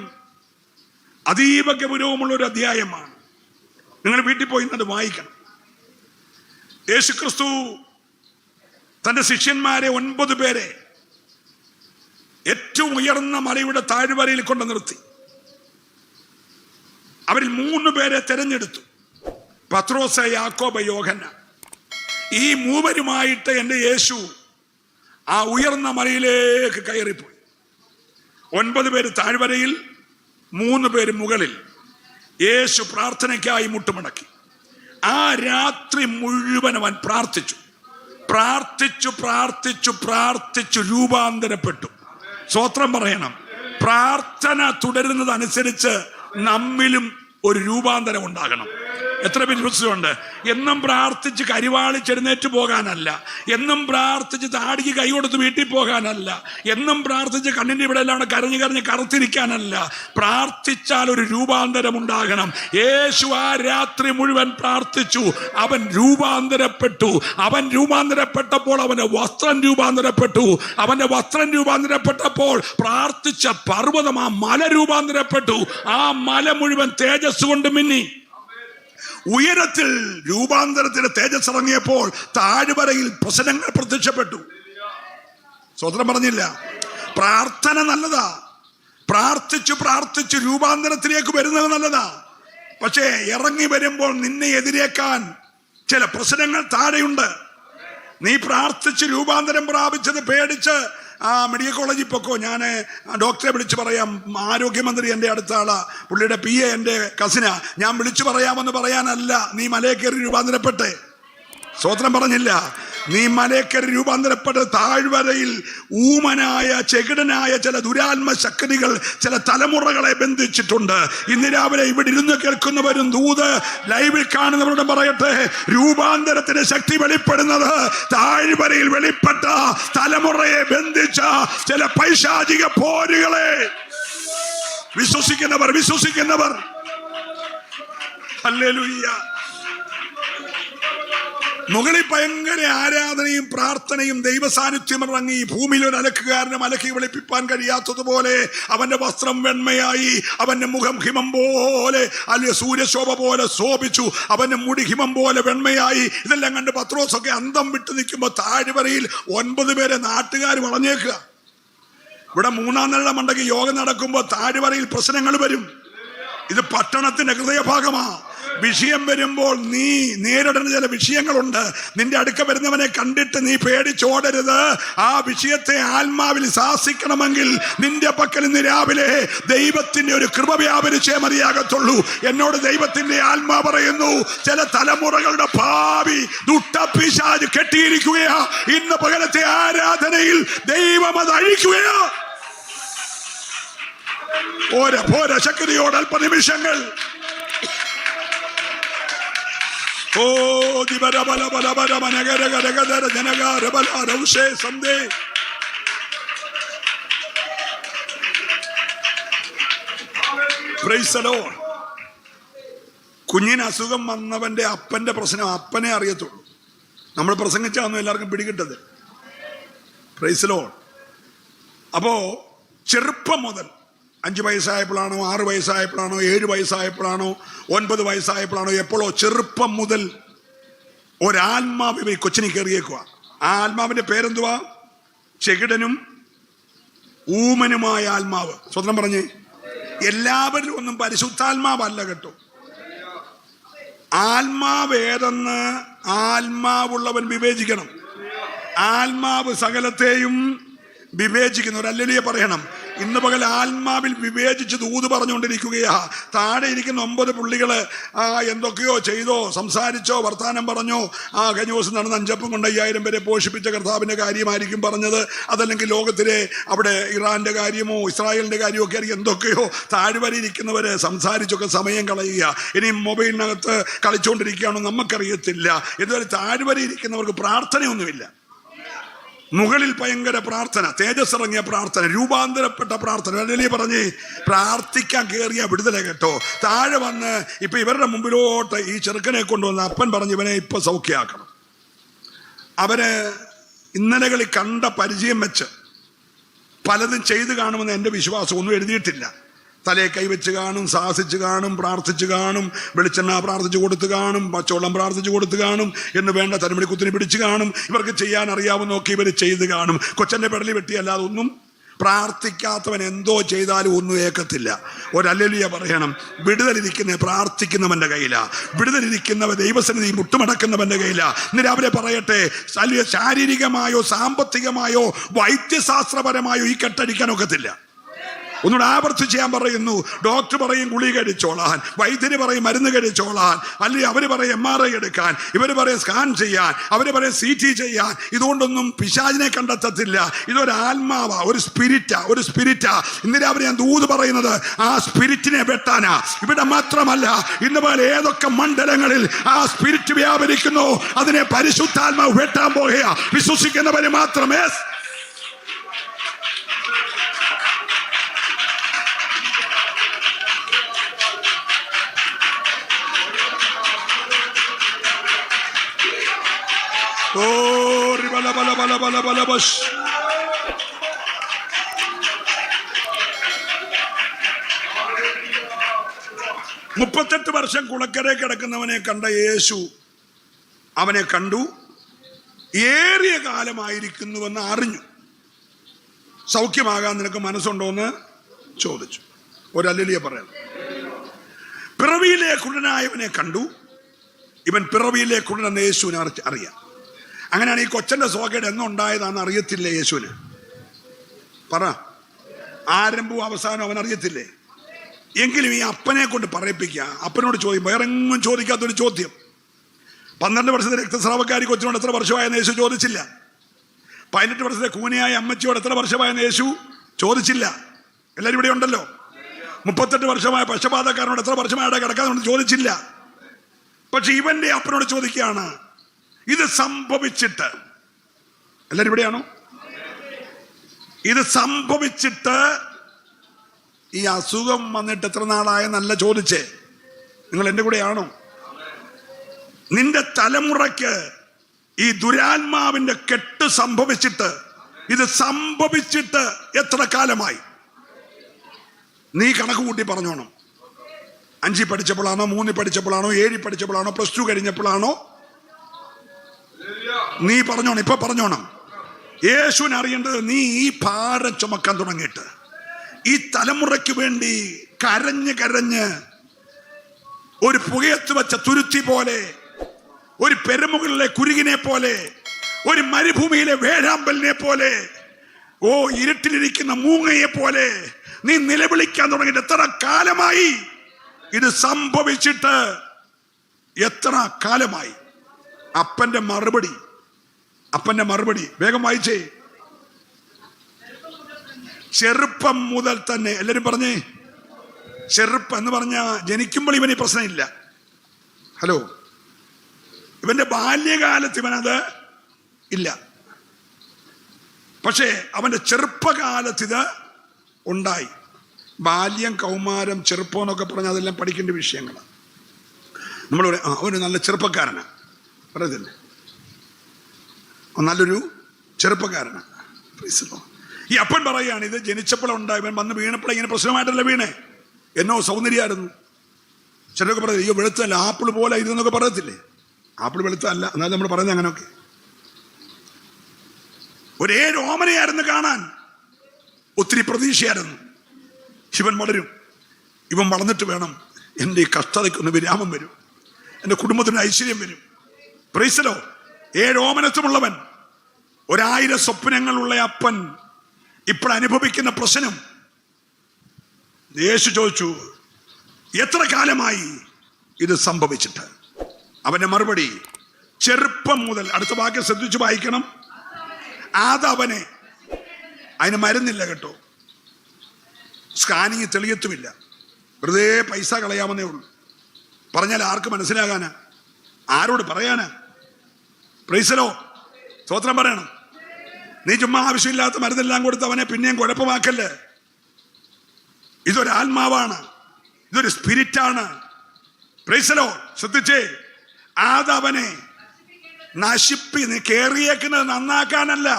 അതീവ ഗൗരവമുള്ള ഒരു അധ്യായമാണ്. നിങ്ങൾ വീട്ടിൽ പോയി അത് വായിക്കണം. യേശുക്രിസ്തു തന്റെ ശിഷ്യന്മാരെ 9 പേരെ ഏറ്റവും ഉയർന്ന മലയുടെ താഴ്വരയിൽ കൊണ്ട് നിർത്തി. അവരിൽ 3 പേരെ തെരഞ്ഞെടുത്തു, പത്രോസ്, യാക്കോബ്, യോഹന്നാൻ. ഈ 3 എൻ്റെ യേശു ആ ഉയർന്ന മലയിലേക്ക് കയറിപ്പോയി. 9 പേര് താഴ്വരയിൽ, 3 പേര് മുകളിൽ. യേശു പ്രാർത്ഥനയ്ക്കായി മുട്ടുമടക്കി. ആ രാത്രി മുഴുവൻ അവൻ പ്രാർത്ഥിച്ചു, പ്രാർത്ഥിച്ചു, പ്രാർത്ഥിച്ചു, പ്രാർത്ഥിച്ചു, രൂപാന്തരപ്പെട്ടു. സ്തോത്രം പറയണം. പ്രാർത്ഥന തുടരുന്നതനുസരിച്ച് നമ്മിലും ഒരു രൂപാന്തരം ഉണ്ടാകണം. എത്ര പേര് വിശ്വസിച്ചുണ്ട്? എന്നും പ്രാർത്ഥിച്ച് കരിവാളിച്ചെഴുന്നേറ്റ് പോകാനല്ല, എന്നും പ്രാർത്ഥിച്ച് താടിക്ക് കൈ കൊടുത്ത് വീട്ടിൽ പോകാനല്ല, എന്നും പ്രാർത്ഥിച്ച് കണ്ണിൻ്റെ ഇവിടെ എല്ലാം കരഞ്ഞ് കരഞ്ഞ് കറുത്തിരിക്കാനല്ല. പ്രാർത്ഥിച്ചാൽ ഒരു രൂപാന്തരം ഉണ്ടാകണം. യേശു ആ രാത്രി മുഴുവൻ പ്രാർത്ഥിച്ചു, അവൻ രൂപാന്തരപ്പെട്ടു. അവൻ രൂപാന്തരപ്പെട്ടപ്പോൾ അവന്റെ വസ്ത്രം രൂപാന്തരപ്പെട്ടു. അവന്റെ വസ്ത്രം രൂപാന്തരപ്പെട്ടപ്പോൾ പ്രാർത്ഥിച്ച പർവ്വതം, ആ മല രൂപാന്തരപ്പെട്ടു. ആ മല മുഴുവൻ തേജസ് കൊണ്ട് മിന്നി. ഉയരത്തിൽ രൂപാന്തരത്തിന്റെ തേജസ് ഇറങ്ങിയപ്പോൾ താഴ്വരയിൽ പ്രശ്നങ്ങൾ പ്രത്യക്ഷപ്പെട്ടു. സ്വതന്ത്രം പറഞ്ഞില്ല. പ്രാർത്ഥന നല്ലതാ, പ്രാർത്ഥിച്ചു പ്രാർത്ഥിച്ചു രൂപാന്തരത്തിലേക്ക് വരുന്നത് നല്ലതാ. പക്ഷേ ഇറങ്ങി വരുമ്പോൾ നിന്നെ എതിരേക്കാൻ ചില പ്രശ്നങ്ങൾ താഴെയുണ്ട്. നീ പ്രാർത്ഥിച്ച് രൂപാന്തരം പ്രാപിച്ചത് പേടിച്ച് മെഡിക്കൽ കോളേജിൽ പൊക്കോ. ഞാൻ ഡോക്ടറെ വിളിച്ചു പറയാം, ആരോഗ്യമന്ത്രി എൻ്റെ അടുത്ത ആളാ, പുള്ളിയുടെ PA എൻ്റെ കസിനാ, ഞാൻ വിളിച്ചു പറയാമെന്ന് പറയാനല്ല നീ മലയെ കയറി രൂപാന്തരപ്പെട്ടെ. സ്തോത്രം പറഞ്ഞില്ല. നീ മലക്കര രൂപാന്തരപ്പെട്ട താഴ്വരയിൽ ഊമനായ ചെകിടനായ ചില ദുരാത്മ ശക്തികൾ ചില തലമുറകളെ ബന്ധിച്ചിട്ടുണ്ട്. ഇന്ന് രാവിലെ ഇവിടെ ഇരുന്ന് കേൾക്കുന്നവരും ദൂത് ലൈവിൽ കാണുന്നവരോട് പറയട്ടെ, രൂപാന്തരത്തിന്റെ ശക്തി വെളിപ്പെടുന്നത് താഴ്വരയിൽ വെളിപ്പെട്ട തലമുറയെ ബന്ധിച്ച ചില പൈശാചിക പോരുകളെ വിശ്വസിക്കുന്നവർ ഹല്ലേലൂയ. മുകളിൽ ഭയങ്കര ആരാധനയും പ്രാർത്ഥനയും ദൈവസാന്നിധ്യം ഇറങ്ങി ഭൂമിയിൽ ഒരു അലക്കുകാരനെ അലക്കി വെളുപ്പിപ്പാൻ കഴിയാത്തതുപോലെ അവന്റെ വസ്ത്രം വെണ്മയായി, അവന്റെ മുഖം ഹിമം പോലെ അല്ലെ സൂര്യശോഭ പോലെ ശോഭിച്ചു, അവന്റെ മുടി ഹിമം പോലെ വെണ്മയായി. ഇതെല്ലാം കണ്ട് പത്രോസൊക്കെ അന്തം വിട്ടു നിൽക്കുമ്പോൾ താഴ്വരയിൽ 9 പേരെ നാട്ടുകാർ വളഞ്ഞേക്കുക. ഇവിടെ 3-ാം നില മണ്ടയ്ക്ക് യോഗം നടക്കുമ്പോൾ താഴ്വരയിൽ പ്രശ്നങ്ങൾ വരും. ഇത് പട്ടണത്തിന്റെ ഹൃദയഭാഗമാ. വിഷയം വരുമ്പോൾ നീ നേരിടുന്ന ചില വിഷയങ്ങളുണ്ട്. നിന്റെ അടുക്ക വരുന്നവനെ കണ്ടിട്ട് നീ പേടിച്ചോടരുത്. ആ വിഷയത്തെ ആത്മാവിൽ ശാസിക്കണമെങ്കിൽ നിന്റെ പക്കൽ ഇന്ന് രാവിലെ ദൈവത്തിന്റെ ഒരു കൃപ വ്യാപരിച്ചേ മതിയാകത്തുള്ളൂ. എന്നോട് ദൈവത്തിന്റെ ആത്മാ പറയുന്നു, ചില തലമുറകളുടെ ഭാവി ദുഷ്ടപിശാച് കെട്ടിയിരിക്കുകയാ. ഇന്ന് പകലത്തെ ആരാധനയിൽ ദൈവം അത് അഴിക്കുകയാ. പോര ശക്തിയോട് അല്പനിമിഷങ്ങൾ. ഓ കുഞ്ഞിന് അസുഖം വന്നവന്റെ അപ്പന്റെ പ്രശ്നം അപ്പനെ അറിയത്തുള്ളൂ. നമ്മൾ പ്രസംഗിച്ചാന്നും എല്ലാവർക്കും പിടികിട്ടത്. Price the Lord. അപ്പോ ചെറുപ്പം മുതൽ 5 വയസ്സായപ്പോഴാണോ 6 വയസ്സായപ്പോഴാണോ 7 വയസ്സായപ്പോഴാണോ 9 വയസ്സായപ്പോഴാണോ എപ്പോഴോ ചെറുപ്പം മുതൽ ഒരാത്മാവ് കൊച്ചിനെ കയറിയേക്കുക. ആ ആത്മാവിന്റെ പേരെന്തുവാ? ചെകിടനും ഊമനുമായ ആത്മാവ്. സ്വന്തം പറഞ്ഞേ, എല്ലാവരിലും ഒന്നും പരിശുദ്ധാത്മാവല്ല കേട്ടോ. ആത്മാവ് ഏതെന്ന് ആത്മാവുള്ളവൻ വിവേചിക്കണം. ആത്മാവ് സകലത്തെയും വിവേചിക്കുന്നു. ഒരു ഹല്ലേലൂയ പറയണം. ഇന്ന് പകൽ ആത്മാവിൽ വിവേചിച്ച് ദൂത് പറഞ്ഞുകൊണ്ടിരിക്കുകയാ. താഴെ ഇരിക്കുന്ന 9 പുള്ളികള് എന്തൊക്കെയോ ചെയ്തോ, സംസാരിച്ചോ, വർത്താനം പറഞ്ഞോ. കഴിഞ്ഞ ദിവസം നടന്ന 5 അപ്പം കൊണ്ട് 5000 പേരെ പോഷിപ്പിച്ച കർത്താവിന്റെ കാര്യമായിരിക്കും പറഞ്ഞത്. അതല്ലെങ്കിൽ ലോകത്തിലെ അവിടെ ഇറാന്റെ കാര്യമോ ഇസ്രായേലിന്റെ കാര്യമോ ഒക്കെ ആയിരിക്കും. എന്തൊക്കെയോ താഴ്വരയിരിക്കുന്നവര് സംസാരിച്ചൊക്കെ സമയം കളയുക. ഇനി മൊബൈലിനകത്ത് കളിച്ചുകൊണ്ടിരിക്കുകയാണോ നമുക്കറിയത്തില്ല. ഇതുവരെ താഴ്വരയിരിക്കുന്നവർക്ക് പ്രാർത്ഥനയൊന്നുമില്ല. മുകളിൽ ഭയങ്കര പ്രാർത്ഥന, തേജസ്സിറങ്ങിയ പ്രാർത്ഥന, രൂപാന്തരപ്പെട്ട പ്രാർത്ഥന. അല്ലെങ്കിൽ പറഞ്ഞ് പ്രാർത്ഥിക്കാൻ കയറിയ വിടുതല കേട്ടോ. താഴെ വന്ന് ഇപ്പൊ ഇവരുടെ മുമ്പിലോട്ട് ഈ ചെറുക്കനെ കൊണ്ടുവന്ന് അപ്പൻ പറഞ്ഞ് ഇവനെ ഇപ്പൊ സൗഖ്യമാക്കണം. അവര് ഇന്നലകളിൽ കണ്ട പരിചയം വെച്ച് പലതും ചെയ്തു കാണുമെന്ന് എൻ്റെ വിശ്വാസം. ഒന്നും എഴുതിയിട്ടില്ല. തലയെ കൈവച്ച് കാണും, സാഹസിച്ച് കാണും, പ്രാർത്ഥിച്ച് കാണും, വെളിച്ചെണ്ണ പ്രാർത്ഥിച്ചു കൊടുത്ത് കാണും, പച്ചവെള്ളം പ്രാർത്ഥിച്ചു കൊടുത്ത് കാണും, എന്ന് വേണ്ട തലമുടി കുത്തിനെ പിടിച്ച് കാണും. ഇവർക്ക് ചെയ്യാൻ അറിയാവുന്നൊക്കെ ഇവർ ചെയ്ത് കാണും. കൊച്ചൻ്റെ പെടലി വെട്ടിയല്ലാതെ ഒന്നും പ്രാർത്ഥിക്കാത്തവൻ എന്തോ ചെയ്താലും ഒന്നും ഏക്കത്തില്ല. ഒരു ഹല്ലേലൂയ പറയണം. വിടുതലിരിക്കുന്ന പ്രാർത്ഥിക്കുന്നവന്റെ കയ്യിലാ. വിടുതലിരിക്കുന്നവ ദൈവസന്നിധി മുട്ടുമടക്കുന്നവന്റെ കയ്യിലാ. ഇന്ന് രാവിലെ പറയട്ടെ, ശാരീരികമായോ സാമ്പത്തികമായോ വൈദ്യശാസ്ത്രപരമായോ ഈ കെട്ടടിക്കാൻ ഒക്കത്തില്ല. ഒന്നുകൂടെ ആവർത്തിച്ച് ഞാൻ പറയുന്നു. ഡോക്ടർ പറയും ഗുളിക കഴിച്ചോളാൻ, വൈദ്യര് പറയും മരുന്ന് കഴിച്ചോളാൻ, അല്ലെങ്കിൽ അവര് പറയും MRI എടുക്കാൻ, ഇവര് പറയും സ്കാൻ ചെയ്യാൻ, അവര് പറയും CT ചെയ്യാൻ. ഇതുകൊണ്ടൊന്നും പിശാചിനെ കണ്ടെത്തത്തില്ല. ഇതൊരു ആത്മാവാ, ഒരു സ്പിരിറ്റാ. ഇന്ന് രാവിലെ ഞാൻ ദൂത് പറയുന്നത് ആ സ്പിരിറ്റിനെ വെട്ടാനാ. ഇവിടെ മാത്രമല്ല, ഇന്ന് പോലെ ഏതൊക്കെ മണ്ഡലങ്ങളിൽ ആ സ്പിരിറ്റ് വ്യാപരിക്കുന്നു അതിനെ പരിശുദ്ധാത്മാവ് വെട്ടാൻ പോകുക. വിശ്വസിക്കുന്നവര് മാത്രമേ. ബലബലബലബലബലബശ്. 38 വർഷം കുളക്കരെ കിടക്കുന്നവനെ കണ്ട യേശു അവനെ കണ്ടു, ഏറിയ കാലമായിരിക്കുന്നുവെന്ന് അറിഞ്ഞു. സൗഖ്യമാകാൻ നിനക്ക് മനസ്സുണ്ടോന്ന് ചോദിച്ചു. ഒരു ഹല്ലേലൂയ പറയണം. പിറവിയിലെ കുരുടനായവനെ കണ്ടു. ഇവൻ പിറവിയിലെ കുരുടനെന്ന് യേശുവിനെ അറിയാം. അങ്ങനെയാണ് ഈ കൊച്ചന്റെ സോക്കേട് എന്നുണ്ടായതാണെന്ന് അറിയത്തില്ല യേശുവിന്. പറ, ആരംഭവും അവസാനവും അവൻ അറിയത്തില്ലേ? എങ്കിലും ഈ അപ്പനെ കൊണ്ട് പറയിപ്പിക്കുക. അപ്പനോട് ചോദിക്കും, വേറെങ്ങും ചോദിക്കാത്തൊരു ചോദ്യം. 12 വർഷത്തെ രക്തസ്രാവക്കാരി കൊച്ചിനോട് എത്ര വർഷമായെന്ന് യേശു ചോദിച്ചില്ല. 18 വർഷത്തെ കൂനിയായ അമ്മച്ചിയോട് എത്ര വർഷമായെന്ന് യേശു ചോദിച്ചില്ല. എല്ലാവരും ഇവിടെ ഉണ്ടല്ലോ. 38 വർഷമായ പക്ഷപാതക്കാരനോട് എത്ര വർഷമായിട്ട് കിടക്കാമെന്ന് ചോദിച്ചില്ല. പക്ഷെ ഇവന്റെ അപ്പനോട് ചോദിക്കുകയാണ്, ഇത് സംഭവിച്ചിട്ട്, എല്ലാവരും ഇവിടെയാണോ? ഇത് സംഭവിച്ചിട്ട് ഈ അസുഖം വന്നിട്ട് എത്ര നാളായെന്നല്ല ചോദിച്ചേ, നിങ്ങൾ എൻ്റെ കൂടെയാണോ? നിന്റെ തലമുറയ്ക്ക് ഈ ദുരാത്മാവിന്റെ കെട്ട് സംഭവിച്ചിട്ട്, ഇത് സംഭവിച്ചിട്ട് എത്ര കാലമായി? നീ കണക്ക് കൂട്ടി പറഞ്ഞോണം. 5 പഠിച്ചപ്പോഴാണോ, 3 പഠിച്ചപ്പോഴാണോ, 7 പഠിച്ചപ്പോഴാണോ, +2 കഴിഞ്ഞപ്പോഴാണോ? നീ പറഞ്ഞോണം, ഇപ്പൊ പറഞ്ഞോണം. യേശുവിനെ അറിയേണ്ടത്, നീ ഈ ഭാരം ചുമക്കാൻ തുടങ്ങിയിട്ട് ഈ തലമുറയ്ക്ക് വേണ്ടി കരഞ്ഞ് കരഞ്ഞ് ഒരു പുകയത്ത് വെച്ച തുരുത്തി പോലെ, ഒരു പെരുമുകളിലെ കുരുകിനെ പോലെ, ഒരു മരുഭൂമിയിലെ വേഴാമ്പലിനെ പോലെ, ഇരുട്ടിലിരിക്കുന്ന മൂങ്ങയെ പോലെ നീ നിലവിളിക്കാൻ തുടങ്ങിയിട്ട് എത്ര കാലമായി? ഇത് സംഭവിച്ചിട്ട് എത്ര കാലമായി? അപ്പന്റെ മറുപടി വേഗം വായിച്ചേ. ചെറുപ്പം മുതൽ തന്നെ, എല്ലാരും പറഞ്ഞേ. ചെറുപ്പം എന്ന് പറഞ്ഞ ജനിക്കുമ്പോൾ ഇവന് പ്രശ്നമില്ല. ഹലോ, ഇവന്റെ ബാല്യകാലത്ത് ഇവനത് ഇല്ല. പക്ഷേ അവന്റെ ചെറുപ്പകാലത്ത് ഇത് ഉണ്ടായി. ബാല്യം, കൗമാരം, ചെറുപ്പം എന്നൊക്കെ പറഞ്ഞാൽ അതെല്ലാം പഠിക്കേണ്ട വിഷയങ്ങളാണ്. നമ്മൾ അവന് നല്ല ചെറുപ്പക്കാരനാണ് പറയത്തില്ലേ, നല്ലൊരു ചെറുപ്പക്കാരനാണ്. ഈ അപ്പൻ പറയുകയാണ്, ഇത് ജനിച്ചപ്പോഴുണ്ടായി, ഇവൻ വന്ന് വീണപ്പോൾ ഇങ്ങനെ പ്രശ്നമായിട്ടല്ല വീണേ, എന്നോ സൗന്ദര്യമായിരുന്നു. ചിലരൊക്കെ പറയും, അയ്യോ വെളുത്തല്ല, ആപ്പിൾ പോലെ ഇതെന്നൊക്കെ പറയത്തില്ലേ. ആപ്പിൾ വെളുത്തല്ല, എന്നാലും നമ്മൾ പറയുന്നത് അങ്ങനെയൊക്കെ. ഒരേ ഓമനയായിരുന്നു കാണാൻ, ഒത്തിരി പ്രതീക്ഷയായിരുന്നു. ഇവൻ വളരും, ഇവൻ വളർന്നിട്ട് വേണം എൻ്റെ ഈ കഷ്ടതയ്ക്കൊന്ന് വിരാമം വരും, എൻ്റെ കുടുംബത്തിന് ഐശ്വര്യം വരും. പ്രൈസലോ. 7 ഓമനത്വമുള്ളവൻ, 1000 സ്വപ്നങ്ങളുള്ള അപ്പൻ ഇപ്പോൾ അനുഭവിക്കുന്ന പ്രശ്നം. യേശു ചോദിച്ചു, എത്ര കാലമായി ഇത് സംഭവിച്ചിട്ട്? അവന്റെ മറുപടി, ചെറുപ്പം മുതൽ. അടുത്ത വാക്യം ശ്രദ്ധിച്ചു വായിക്കണം. അതവനെ, അതിന് മരുന്നില്ല കേട്ടോ, സ്കാനിങ് തെളിയത്തുമില്ല, വെറുതെ പൈസ കളയാമെന്നേ ഉള്ളൂ. പറഞ്ഞാൽ ആർക്ക് മനസ്സിലാകാനാ? ആരോട് പറയാനാ? പ്രൈസലോ, സ്തോത്രം പറയണം. നീ ചുമ്മാ ആവശ്യമില്ലാത്ത മരുന്നെല്ലാം കൊടുത്ത് അവനെ പിന്നെയും കുഴപ്പമാക്കല്ലേ. ഇതൊരു ആത്മാവാണ്, ഇതൊരു സ്പിരിറ്റാണ്. പ്രൈസലോ, ശ്രദ്ധിച്ചേ. അതവനെ കേറിയേക്കുന്നത് നന്നാക്കാനല്ല.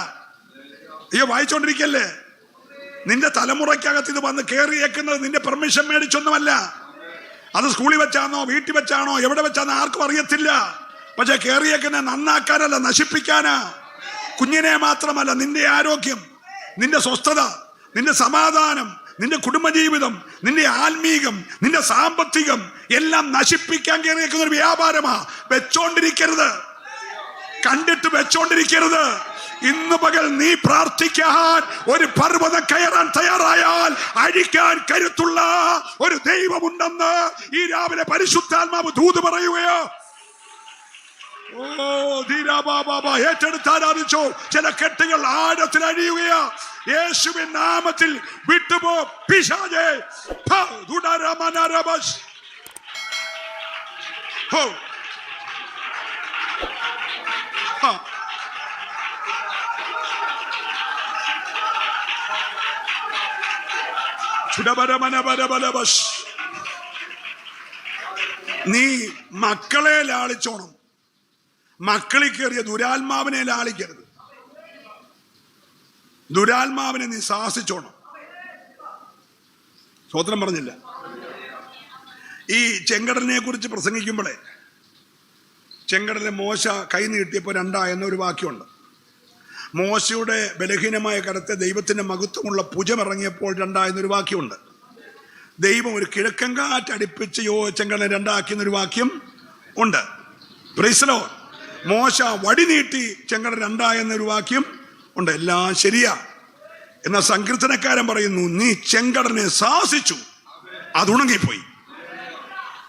അയ്യോ, വായിച്ചോണ്ടിരിക്കല്ലേ. നിന്റെ തലമുറയ്ക്കകത്ത് ഇത് വന്ന് കേറിയേക്കുന്നത് നിന്റെ പെർമിഷൻ മേടിച്ചൊന്നുമല്ല. അത് സ്കൂളിൽ വെച്ചാണോ, വീട്ടിൽ വെച്ചാണോ, എവിടെ വെച്ചാണോ ആർക്കും അറിയത്തില്ല. പക്ഷെ കേറിയേക്കുന്നത് നന്നാക്കാനല്ല, നശിപ്പിക്കാനാ. കുഞ്ഞിനെ മാത്രമല്ല, നിന്റെ ആരോഗ്യം, നിന്റെ സ്വസ്ഥത, നിന്റെ സമാധാനം, നിന്റെ കുടുംബജീവിതം, നിന്റെ ആത്മീകം, നിന്റെ സാമ്പത്തികം എല്ലാം നശിപ്പിക്കാൻ കയറിയേക്കുന്ന ഒരു വ്യാപാരമാ. വെച്ചോണ്ടിരിക്കരുത്, കണ്ടിട്ട് വെച്ചോണ്ടിരിക്കരുത്. ഇന്ന് പകൽ നീ പ്രാർത്ഥിക്കാൻ ഒരു പർവ്വതം കയറാൻ തയ്യാറായാൽ അഴിക്കാൻ കരുത്തുള്ള ഒരു ദൈവമുണ്ടെന്ന് ഈ രാവിലെ പരിശുദ്ധാത്മാവ് ദൂത് പറയുകയോ. ഏറ്റെടുത്താരാധിച്ചോ. ചില കെട്ടുകൾ ആഴത്തിൽ അഴിയുകയാ. യേശുവിൻ നാമത്തിൽ വിട്ടുപോ പിശാചേ. നീ മക്കളെ ലാളിച്ചോണം, മക്കളിൽ കയറിയ ദുരാത്മാവിനെ ലാളിക്കരുത്. ദുരാത്മാവിനെ നീ സാഹസിച്ചോണം. സ്വോത്രം പറഞ്ഞില്ല. ഈ ചെങ്കടലിനെ കുറിച്ച് പ്രസംഗിക്കുമ്പോഴേ, ചെങ്കടലിൽ മോശ കൈ നീട്ടിയപ്പോൾ 2 എന്നൊരു വാക്യമുണ്ട്. മോശയുടെ ബലഹീനമായ കരത്തെ ദൈവത്തിന്റെ മഹത്വമുള്ള ഭുജമിറങ്ങിയപ്പോൾ 2 എന്നൊരു വാക്യമുണ്ട്. ദൈവം ഒരു കിഴക്കൻ കാറ്റ് അടുപ്പിച്ച് ചെങ്കടലിനെ 2 ആക്കിയെന്നൊരു വാക്യം ഉണ്ട്. Price the Lord. മോശ വടി നീട്ടി ചെങ്കടൽ 2 എന്നൊരു വാക്യം ഉണ്ട്. എല്ലാം ശരിയാ. എന്നാൽ സങ്കീർത്തനക്കാരൻ പറയുന്നു, നീ ചെങ്കടലിനെ സാഹസിച്ചു, അത് ഉണങ്ങിപ്പോയി.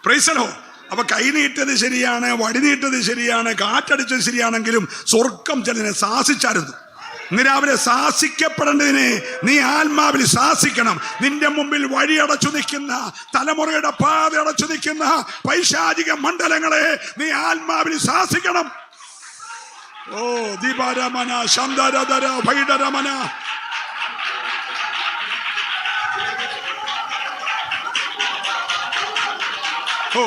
Price the Lord. അപ്പൊ കൈ നീട്ടത് ശരിയാണ്, വടി നീട്ടത് ശരിയാണ്, കാറ്റടിച്ചത് ശരിയാണെങ്കിലും സ്വർഗം ചിലതിനെ ശാസിച്ചായിരുന്നു. ഇന്ന് രാവിലെ ശാസിക്കപ്പെടേണ്ടതിനെ നീ ആത്മാവിൽ ശാസിക്കണം. നിന്റെ മുമ്പിൽ വഴിയടച്ചു നിൽക്കുന്ന, തലമുറയുടെ പാത അടച്ചു നിൽക്കുന്ന പൈശാചിക മണ്ഡലങ്ങളെ നീ ആത്മാവിൽ ശാസിക്കണം. ഓ ദീപാരമന ശാന്തരധര ഭൈഡരമന. ഓ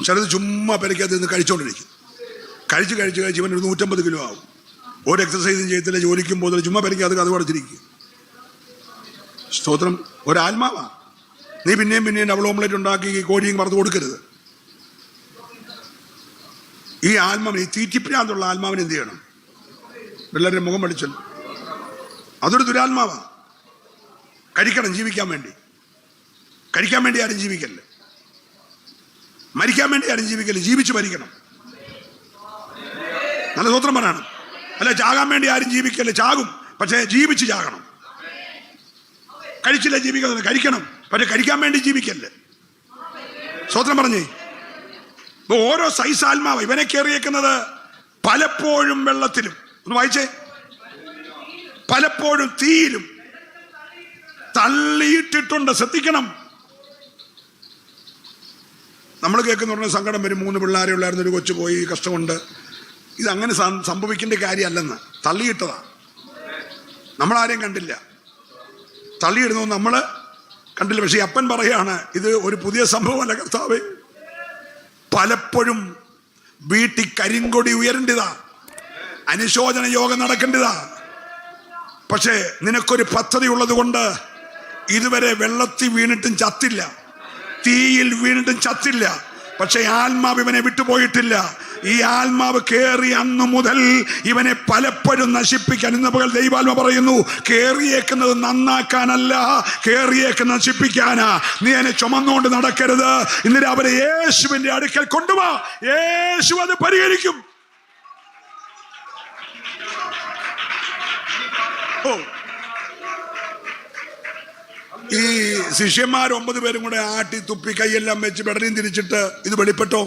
ചിലത് ചുമ്മാ പെരയ്ക്കകത്ത് നിന്ന് കഴിച്ചോണ്ടിരിക്കും. കഴിച്ച് ഇവനൊരു 150 കിലോ ആവും. ഒരു എക്സസൈസും ചെയ്യത്തില്ല, ജോലിക്കും പോകുന്നില്ല, ചുമ്മാ പെരയ്ക്കകത്ത് അത് അടച്ചിരിക്കും. സ്തോത്രം. ഒരാത്മാവാ. നീ പിന്നെയും ഡബിൾ ഓംലെറ്റ് ഉണ്ടാക്കി കോഴിയും വറുത്ത് കൊടുക്കരുത്. ഈ ആത്മാവിന്, ഈ തീറ്റിപ്പിരാന്തുള്ള ആത്മാവിന് എന്ത് ചെയ്യണം? എല്ലാവരുടെ മുഖം പഠിച്ചല്ലോ. അതൊരു ദുരാത്മാവാ. കഴിക്കണം ജീവിക്കാൻ വേണ്ടി. കഴിക്കാൻ വേണ്ടി ആരും ജീവിക്കല്ലേ. മരിക്കാൻ വേണ്ടി ആരും ജീവിക്കല്ലേ. ജീവിച്ച് മരിക്കണം. നല്ല സ്വത്രം പറയണം. അല്ല, ചാകാൻ വേണ്ടി ആരും ജീവിക്കല്ലേ. ചാകും, പക്ഷേ ജീവിച്ച് ചാകണം. കഴിച്ചില്ല ജീവിക്കണം, കഴിക്കണം, പക്ഷെ കഴിക്കാൻ വേണ്ടി ജീവിക്കല്ലേ. സ്വത്രം പറഞ്ഞേ. ഇപ്പൊ ഓരോ സൈസ് ആത്മാവ് ഇവനെ കയറിയേക്കുന്നത്. പലപ്പോഴും വെള്ളത്തിലും, ഒന്ന് വായിച്ചേ, പലപ്പോഴും തീയിലും തള്ളിയിട്ടിട്ടുണ്ട്. ശ്രദ്ധിക്കണം. നമ്മൾ കേൾക്കുന്ന പറഞ്ഞ സങ്കടം വരും. 3 പിള്ളേരെ ഉള്ളായിരുന്നു, ഒരു കൊച്ചു പോയി, കഷ്ടമുണ്ട്. ഇതങ്ങനെ സംഭവിക്കേണ്ട കാര്യമല്ലെന്ന്. തള്ളിയിട്ടതാ. നമ്മളാരെയും കണ്ടില്ല. തള്ളിയിടുന്നു നമ്മൾ കണ്ടില്ല. പക്ഷെ അപ്പൻ പറയാണ്, ഇത് ഒരു പുതിയ സംഭവമല്ല കർത്താവേ. പലപ്പോഴും വീട്ടിൽ കരിങ്കൊടി ഉയരേണ്ടതാ, അനുശോചന യോഗം നടക്കേണ്ടതാ. പക്ഷേ നിനക്കൊരു പദ്ധതി ഉള്ളത് കൊണ്ട് ഇതുവരെ വെള്ളത്തിൽ വീണിട്ടും ചത്തില്ല, തീയിൽ വീണിട്ടും ചത്തില്ല. പക്ഷെ ആത്മാവ് ഇവനെ വിട്ടുപോയിട്ടില്ല. ഈ ആത്മാവ് കേറി അന്നു മുതൽ ഇവനെ പലപ്പോഴും നശിപ്പിക്കാൻ. ഇന്ന് പകൽ ദൈവാത്മ പറയുന്നു, കേറിയേക്കുന്നത് നന്നാക്കാനല്ല, കേറിയേക്കുന്നത് നശിപ്പിക്കാനാ. നീ അതിനെ ചുമന്നുകൊണ്ട് നടക്കരുത്. ഇന്ന് രാവിലെ യേശുവിന്റെ അടുക്കൽ കൊണ്ടുവാ. യേശു അത് പരിഹരിക്കും. ഈ ശിഷ്യന്മാർ 9 പേരും കൂടെ ആട്ടി തുപ്പി കൈയെല്ലാം വെച്ച് പെടലിയും തിരിച്ചിട്ട് ഇത് വെളിപ്പെട്ടോ?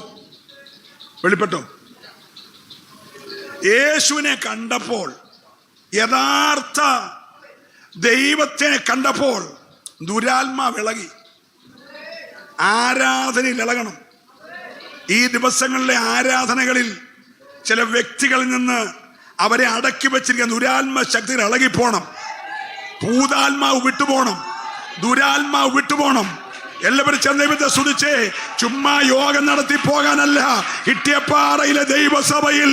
യേശുവിനെ കണ്ടപ്പോൾ, യഥാർത്ഥ ദൈവത്തെ കണ്ടപ്പോൾ ദുരാത്മാവ് ഇളകി. ആരാധനയിൽ ഇളകണം. ഈ ദിവസങ്ങളിലെ ആരാധനകളിൽ ചില വ്യക്തികളിൽ നിന്ന് അവരെ അടക്കി വെച്ചിരിക്കുന്ന ദുരാത്മ ശക്തികൾ ഇളകിപ്പോണം. ഭൂതാത്മാവ് വിട്ടുപോകണം, ദുരാത്മാവ് വിട്ടുപോകണം. എല്ലാവരും ചെന്നൈവത്തെ സ്തുതിച്ചേ. ചുമ്മാ യോഗം നടത്തി പോകാനല്ല, ഇട്ടിയപ്പാറയിലെ ദൈവസഭയിൽ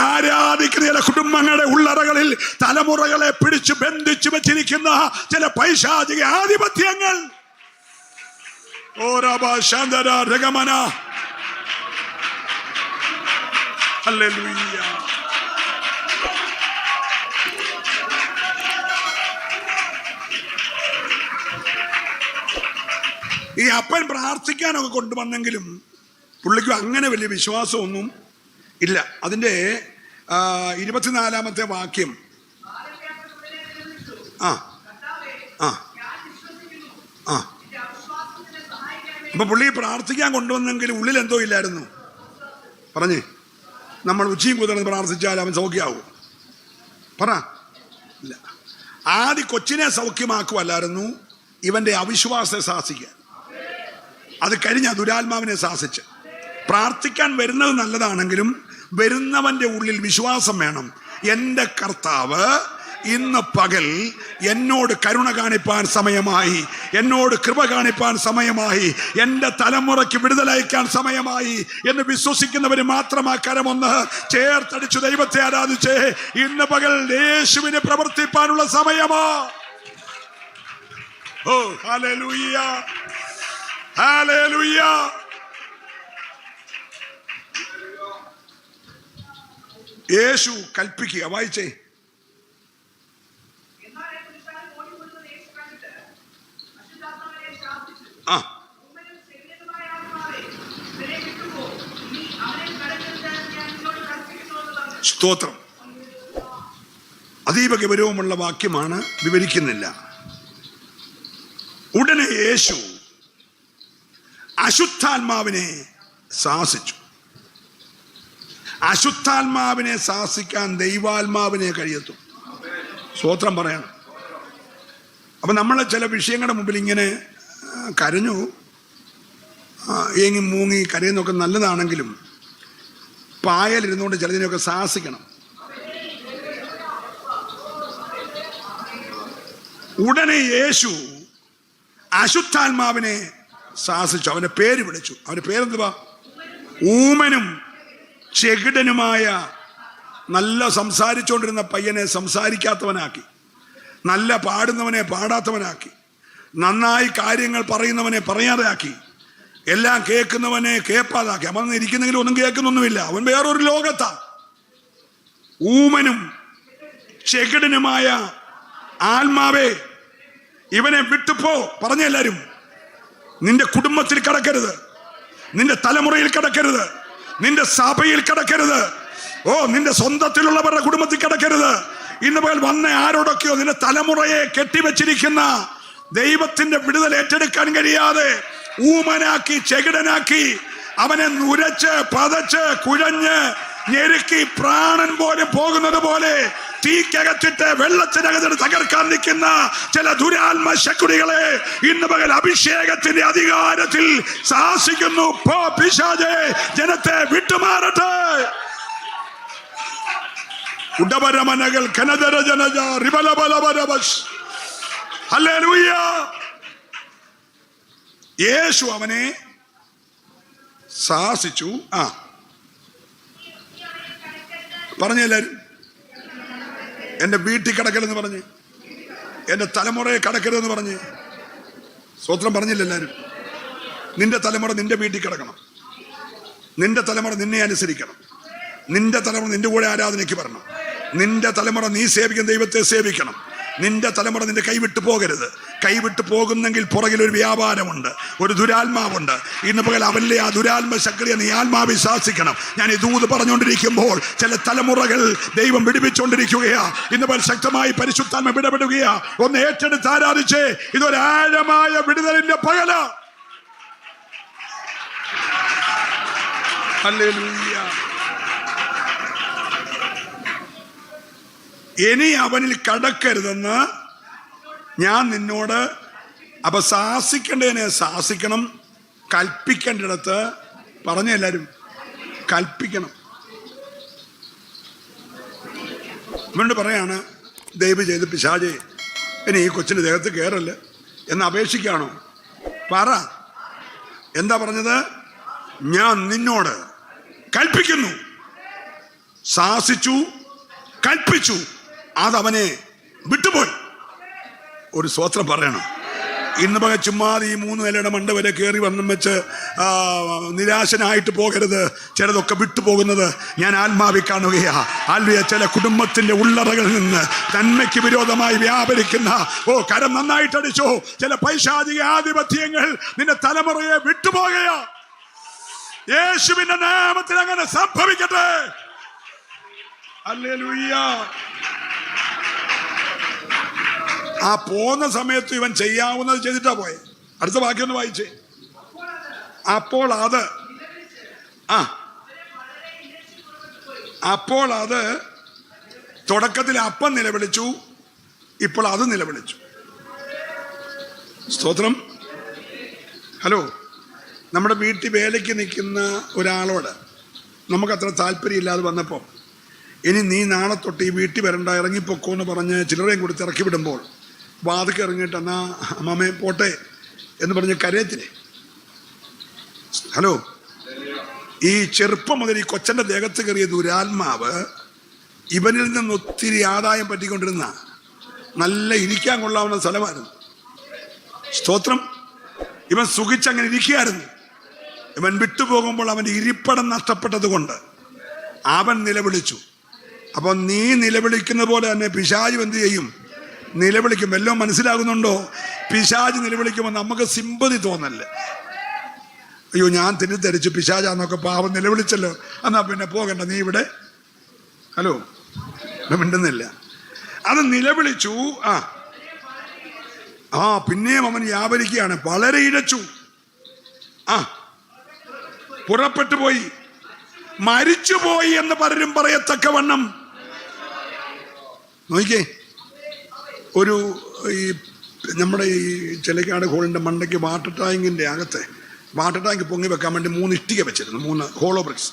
ആരാധിക്കുന്ന ചില കുടുംബങ്ങളുടെ ഉള്ളറകളിൽ തലമുറകളെ പിടിച്ചു ബന്ധിച്ചു വെച്ചിരിക്കുന്ന ചില പൈശാചിക ആധിപത്യങ്ങൾ. ഹല്ലേലൂയ. ഈ അപ്പൻ പ്രാർത്ഥിക്കാനൊക്കെ കൊണ്ടുവന്നെങ്കിലും പുള്ളിക്കും അങ്ങനെ വലിയ വിശ്വാസമൊന്നും ഇല്ല. അതിൻ്റെ 24-ാമത്തെ വാക്യം. അപ്പൊ പുള്ളി പ്രാർത്ഥിക്കാൻ കൊണ്ടുവന്നെങ്കിലും ഉള്ളിൽ എന്തോ ഇല്ലായിരുന്നു. പറഞ്ഞേ, നമ്മൾ ഉച്ചയും കുതിർന്ന് പ്രാർത്ഥിച്ചാൽ അവൻ സൗഖ്യമാവും? പറ. ഇല്ല. ആദ്യ കൊച്ചിനെ സൗഖ്യമാക്കുമല്ലായിരുന്നു, ഇവന്റെ അവിശ്വാസത്തെ ശാസിക്കാൻ. അത് കഴിഞ്ഞ ദുരാത്മാവിനെ ശാസിച്ച്. പ്രാർത്ഥിക്കാൻ വരുന്നത് നല്ലതാണെങ്കിലും വരുന്നവന്റെ ഉള്ളിൽ വിശ്വാസം വേണം. എൻ്റെ കർത്താവ് ഇന്ന് പകൽ എന്നോട് കരുണ കാണിപ്പാൻ സമയമായി, എന്നോട് കൃപ കാണിപ്പാൻ സമയമായി, എൻ്റെ തലമുറയ്ക്ക് വിടുതലയക്കാൻ സമയമായി എന്ന് വിശ്വസിക്കുന്നവര് മാത്രം ആ കരമൊന്ന് ചേർത്തടിച്ചു ദൈവത്തെ ആരാധിച്ചേ. ഇന്ന് പകൽ യേശുവിനെ പ്രവർത്തിപ്പാനുള്ള സമയമാ. ഓ ഹല്ലേലൂയ, ഹല്ലേലൂയ. യേശു കൽപ്പിക്കുക. വായിച്ചേ. സ്തോത്രം. അതീവ ഗൗരവമുള്ള വാക്യമാണ്, വിവരിക്കുന്നില്ല. ഉടനെ യേശു അശുദ്ധാത്മാവിനെ ശാസിച്ചു. അശുദ്ധാത്മാവിനെ ശാസിക്കാൻ ദൈവാത്മാവിനെ കഴിയത്തു. സ്തോത്രം പറയണം. അപ്പം നമ്മൾ ചില വിഷയങ്ങളുടെ മുമ്പിൽ ഇങ്ങനെ കരഞ്ഞു ഏങ്ങി മൂങ്ങി കരയുന്നൊക്കെ നല്ലതാണെങ്കിലും പായലിരുന്നുകൊണ്ട് ചിലതിനെയൊക്കെ ശാസിക്കണം. ഉടനെ യേശു അശുദ്ധാത്മാവിനെ ശാസിച്ചു. അവന്റെ പേര് വിളിച്ചു. അവന്റെ പേരെന്തുവാ? ഊമനും ചെകിടനുമായ, നല്ല സംസാരിച്ചുകൊണ്ടിരുന്ന പയ്യനെ സംസാരിക്കാത്തവനാക്കി, നല്ല പാടുന്നവനെ പാടാത്തവനാക്കി, നന്നായി കാര്യങ്ങൾ പറയുന്നവനെ പറയാതെ ആക്കി, എല്ലാം കേൾക്കുന്നവനെ കേൾപ്പാതാക്കി. അവൻ ഇരിക്കുന്നെങ്കിലും ഒന്നും കേൾക്കുന്നൊന്നുമില്ല, അവൻ വേറൊരു ലോകത്താ. ഊമനും ചെകിടനുമായ ആത്മാവേ, ഇവനെ വിട്ടുപോ. പറഞ്ഞ എല്ലാരും, നിന്റെ കുടുംബത്തിൽ കിടക്കരുത്, നിന്റെ തലമുറയിൽ കിടക്കരുത്, നിന്റെ സഭയിൽ കിടക്കരുത്, നിന്റെ സ്വന്തത്തിലുള്ളവരുടെ കുടുംബത്തിൽ കിടക്കരുത്. ഇന്ന് പകൽ വന്ന ആരോടൊക്കെയോ നിന്റെ തലമുറയെ കെട്ടിവെച്ചിരിക്കുന്ന ദൈവത്തിന്റെ വിടുതൽ ഏറ്റെടുക്കാൻ കഴിയാതെ ഊമനാക്കി, ചെകിടനാക്കി, അവനെ നുരച്ച് പതച്ച് കുഴഞ്ഞ് ഞെരുക്കി പ്രാണൻ പോലും പോകുന്നത് പോലെ തീക്കകത്തിട്ട് വെള്ളത്തിനകത്ത് തകർക്കാൻ നിൽക്കുന്ന ചില ദുരാത്മ ശക്തികളെ ഇന്ന് പകൽ അഭിഷേകത്തിന്റെ അധികാരത്തിൽ ശാസിക്കുന്നു. പോ പിശാചേ, ജനത്തെ വിട്ടുമാറട്ടെ. ഉടപരമനകൾ കനദര ജനജ റിബലബലബലബസ്. ഹല്ലേലൂയ. യേശു അവനെ ശാസിച്ചു. പറഞ്ഞെല്ലാരും, എന്റെ വീട്ടിൽ കിടക്കലെന്ന് പറഞ്ഞ്, എന്റെ തലമുറയെ കിടക്കരുതെന്ന് പറഞ്ഞ്. സ്വത്രം പറഞ്ഞില്ല എല്ലാരും. നിന്റെ തലമുറ നിന്റെ വീട്ടിൽ കിടക്കണം, നിന്റെ തലമുറ നിന്നെ അനുസരിക്കണം, നിന്റെ തലമുറ നിന്റെ കൂടെ ആരാധനയ്ക്ക് വരണം, നിന്റെ തലമുറ നീ സേവിക്കുന്ന ദൈവത്തെ സേവിക്കണം, നിന്റെ തലമുറ നിന്റെ കൈവിട്ടു പോകരുത്. കൈവിട്ടു പോകുന്നെങ്കിൽ പുറകിലൊരു വ്യാപാരമുണ്ട്, ഒരു ദുരാത്മാവുണ്ട്. ഇന്ന് പകൽ അവനിലെ ആ ദുരാത്മ ശക്തിയെ നീ ആത്മാവിൽ ശാസിക്കണം. ഞാൻ ഈ ദൂത് പറഞ്ഞുകൊണ്ടിരിക്കുമ്പോൾ ചില തലമുറകൾ ദൈവം വിടുവിച്ചുകൊണ്ടിരിക്കുകയാ. ഇന്ന് പകൽ ശക്തമായി പരിശുദ്ധാത്മ വിടപെടുകയാ. ഒന്ന് ഏറ്റെടുത്ത് ആരാധിച്ചേ. ഇതൊരാഴമായ വിടുതലിന്റെ പകല. ഹല്ലേലൂയ. ഇനി അവനിൽ കടക്കരുതെന്ന് ഞാൻ നിന്നോട്. അപ്പൊ ശാസിക്കേണ്ടതിനെ ശാസിക്കണം, കൽപ്പിക്കേണ്ടിടത്ത് പറഞ്ഞ എല്ലാരും കൽപ്പിക്കണം. ഇവനോട് പറയാണ്, ദയവ് ചെയ്ത് പിശാചേ ഇനി ഈ കൊച്ചിന്റെ ദേഹത്ത് കയറല്ലേ എന്ന് അപേക്ഷിക്കുകയാണോ? പറ. എന്താ പറഞ്ഞത്? ഞാൻ നിന്നോട് കൽപ്പിക്കുന്നു. ശാസിച്ചു, കൽപ്പിച്ചു, അതവനെ വിട്ടുപോയി. ഒരു സ്വത്രം പറയണം. ഇന്ന് പകൽ ചുമ്മാതെ ഈ 3 നിലയുടെ മണ്ട വരെ കയറി വന്നും വെച്ച് നിരാശനായിട്ട് പോകരുത്. ചിലതൊക്കെ വിട്ടുപോകുന്നത് ഞാൻ ആത്മാവിൽ കാണുകയാ. ആൽവിയ ചില കുടുംബത്തിന്റെ ഉള്ളറകളിൽ നിന്ന് നന്മയ്ക്ക് വിരോധമായി വ്യാപരിക്കുന്ന കരം നന്നായിട്ടടിച്ചോ ചില പൈശാചിക ആധിപത്യങ്ങൾ നിന്റെ തലമുറയെ വിട്ടുപോകയാ. യേശുവിന്റെ നാമത്തിൽ അങ്ങനെ സംഭവിക്കട്ടെ. ഹല്ലേലൂയ. ആ പോന്ന സമയത്ത് ഇവൻ ചെയ്യാവുന്നത് ചെയ്തിട്ടാ പോയെ. അടുത്ത വാക്യം ഒന്ന് വായിച്ചേ. അപ്പോൾ അത് തുടക്കത്തിൽ അപ്പം നിലവിളിച്ചു, ഇപ്പോൾ അത് നിലവിളിച്ചു. സ്തോത്രം. ഹലോ, നമ്മുടെ വീട്ടിൽ വേലയ്ക്ക് നിൽക്കുന്ന ഒരാളോട് നമുക്കത്ര താല്പര്യമില്ലാതെ വന്നപ്പോൾ, ഇനി നീ നാളെ തൊട്ട് ഈ വീട്ടിൽ വരണ്ട, ഇറങ്ങിപ്പൊക്കോ എന്ന് പറഞ്ഞ് ചില്ലറയും കൊടുത്ത് ഇറക്കി വിടുമ്പോൾ വാതിക്ക് ഇറങ്ങിയിട്ട് എന്നാ അമ്മമ്മേ പോട്ടെ എന്ന് പറഞ്ഞ് കരയത്തില്ലേ? ഹലോ, ഈ ചെറുപ്പം മുതൽ ഈ കൊച്ചൻ്റെ ദേഹത്ത് കയറിയ ദുരാത്മാവ് ഇവനിൽ നിന്ന് ഒത്തിരി ആദായം പറ്റിക്കൊണ്ടിരുന്ന നല്ല ഇരിക്കാൻ കൊള്ളാവുന്ന സ്ഥലമായിരുന്നു. സ്തോത്രം. ഇവൻ സുഖിച്ചങ്ങനെ ഇരിക്കുകയായിരുന്നു. ഇവൻ വിട്ടുപോകുമ്പോൾ അവൻ്റെ ഇരിപ്പിടം നഷ്ടപ്പെട്ടത് കൊണ്ട് അവൻ നിലവിളിച്ചു. അപ്പോൾ നീ നിലവിളിക്കുന്ന പോലെ തന്നെ പിശാച് എന്ത് ചെയ്യും? നിലവിളിക്കും. വല്ലതും മനസ്സിലാകുന്നുണ്ടോ? പിശാച് നിലവിളിക്കുമ്പോൾ നമുക്ക് സിമ്പതി തോന്നല്ലേ? അയ്യോ, ഞാൻ തെറ്റിദ്ധരിച്ചു, പിശാചാന്നൊക്കെ പാവം നിലവിളിച്ചല്ലോ, എന്നാ പിന്നെ പോകണ്ട, നീ ഇവിടെ ഹലോ, മിണ്ടുന്നില്ല. അത് നിലവിളിച്ചു. പിന്നെയും അവൻ വ്യാപരിക്കുകയാണ്. വളരെ ഇഴച്ചു. പുറപ്പെട്ടു പോയി, മരിച്ചുപോയി എന്ന് പലരും പറയത്തക്കവണ്ണം. നോക്കിക്കേ, ഒരു ഈ നമ്മുടെ ഈ ചിലക്കാട് ഹോളിൻ്റെ മണ്ടയ്ക്ക് വാട്ടർ ടാങ്കിൻ്റെ അകത്തെ വാട്ടർ ടാങ്ക് പൊങ്ങി വെക്കാൻ വേണ്ടി 3 ഇഷ്ടിക വെച്ചിരുന്നു, 3 ഹോളോ ബ്രിക്സ്.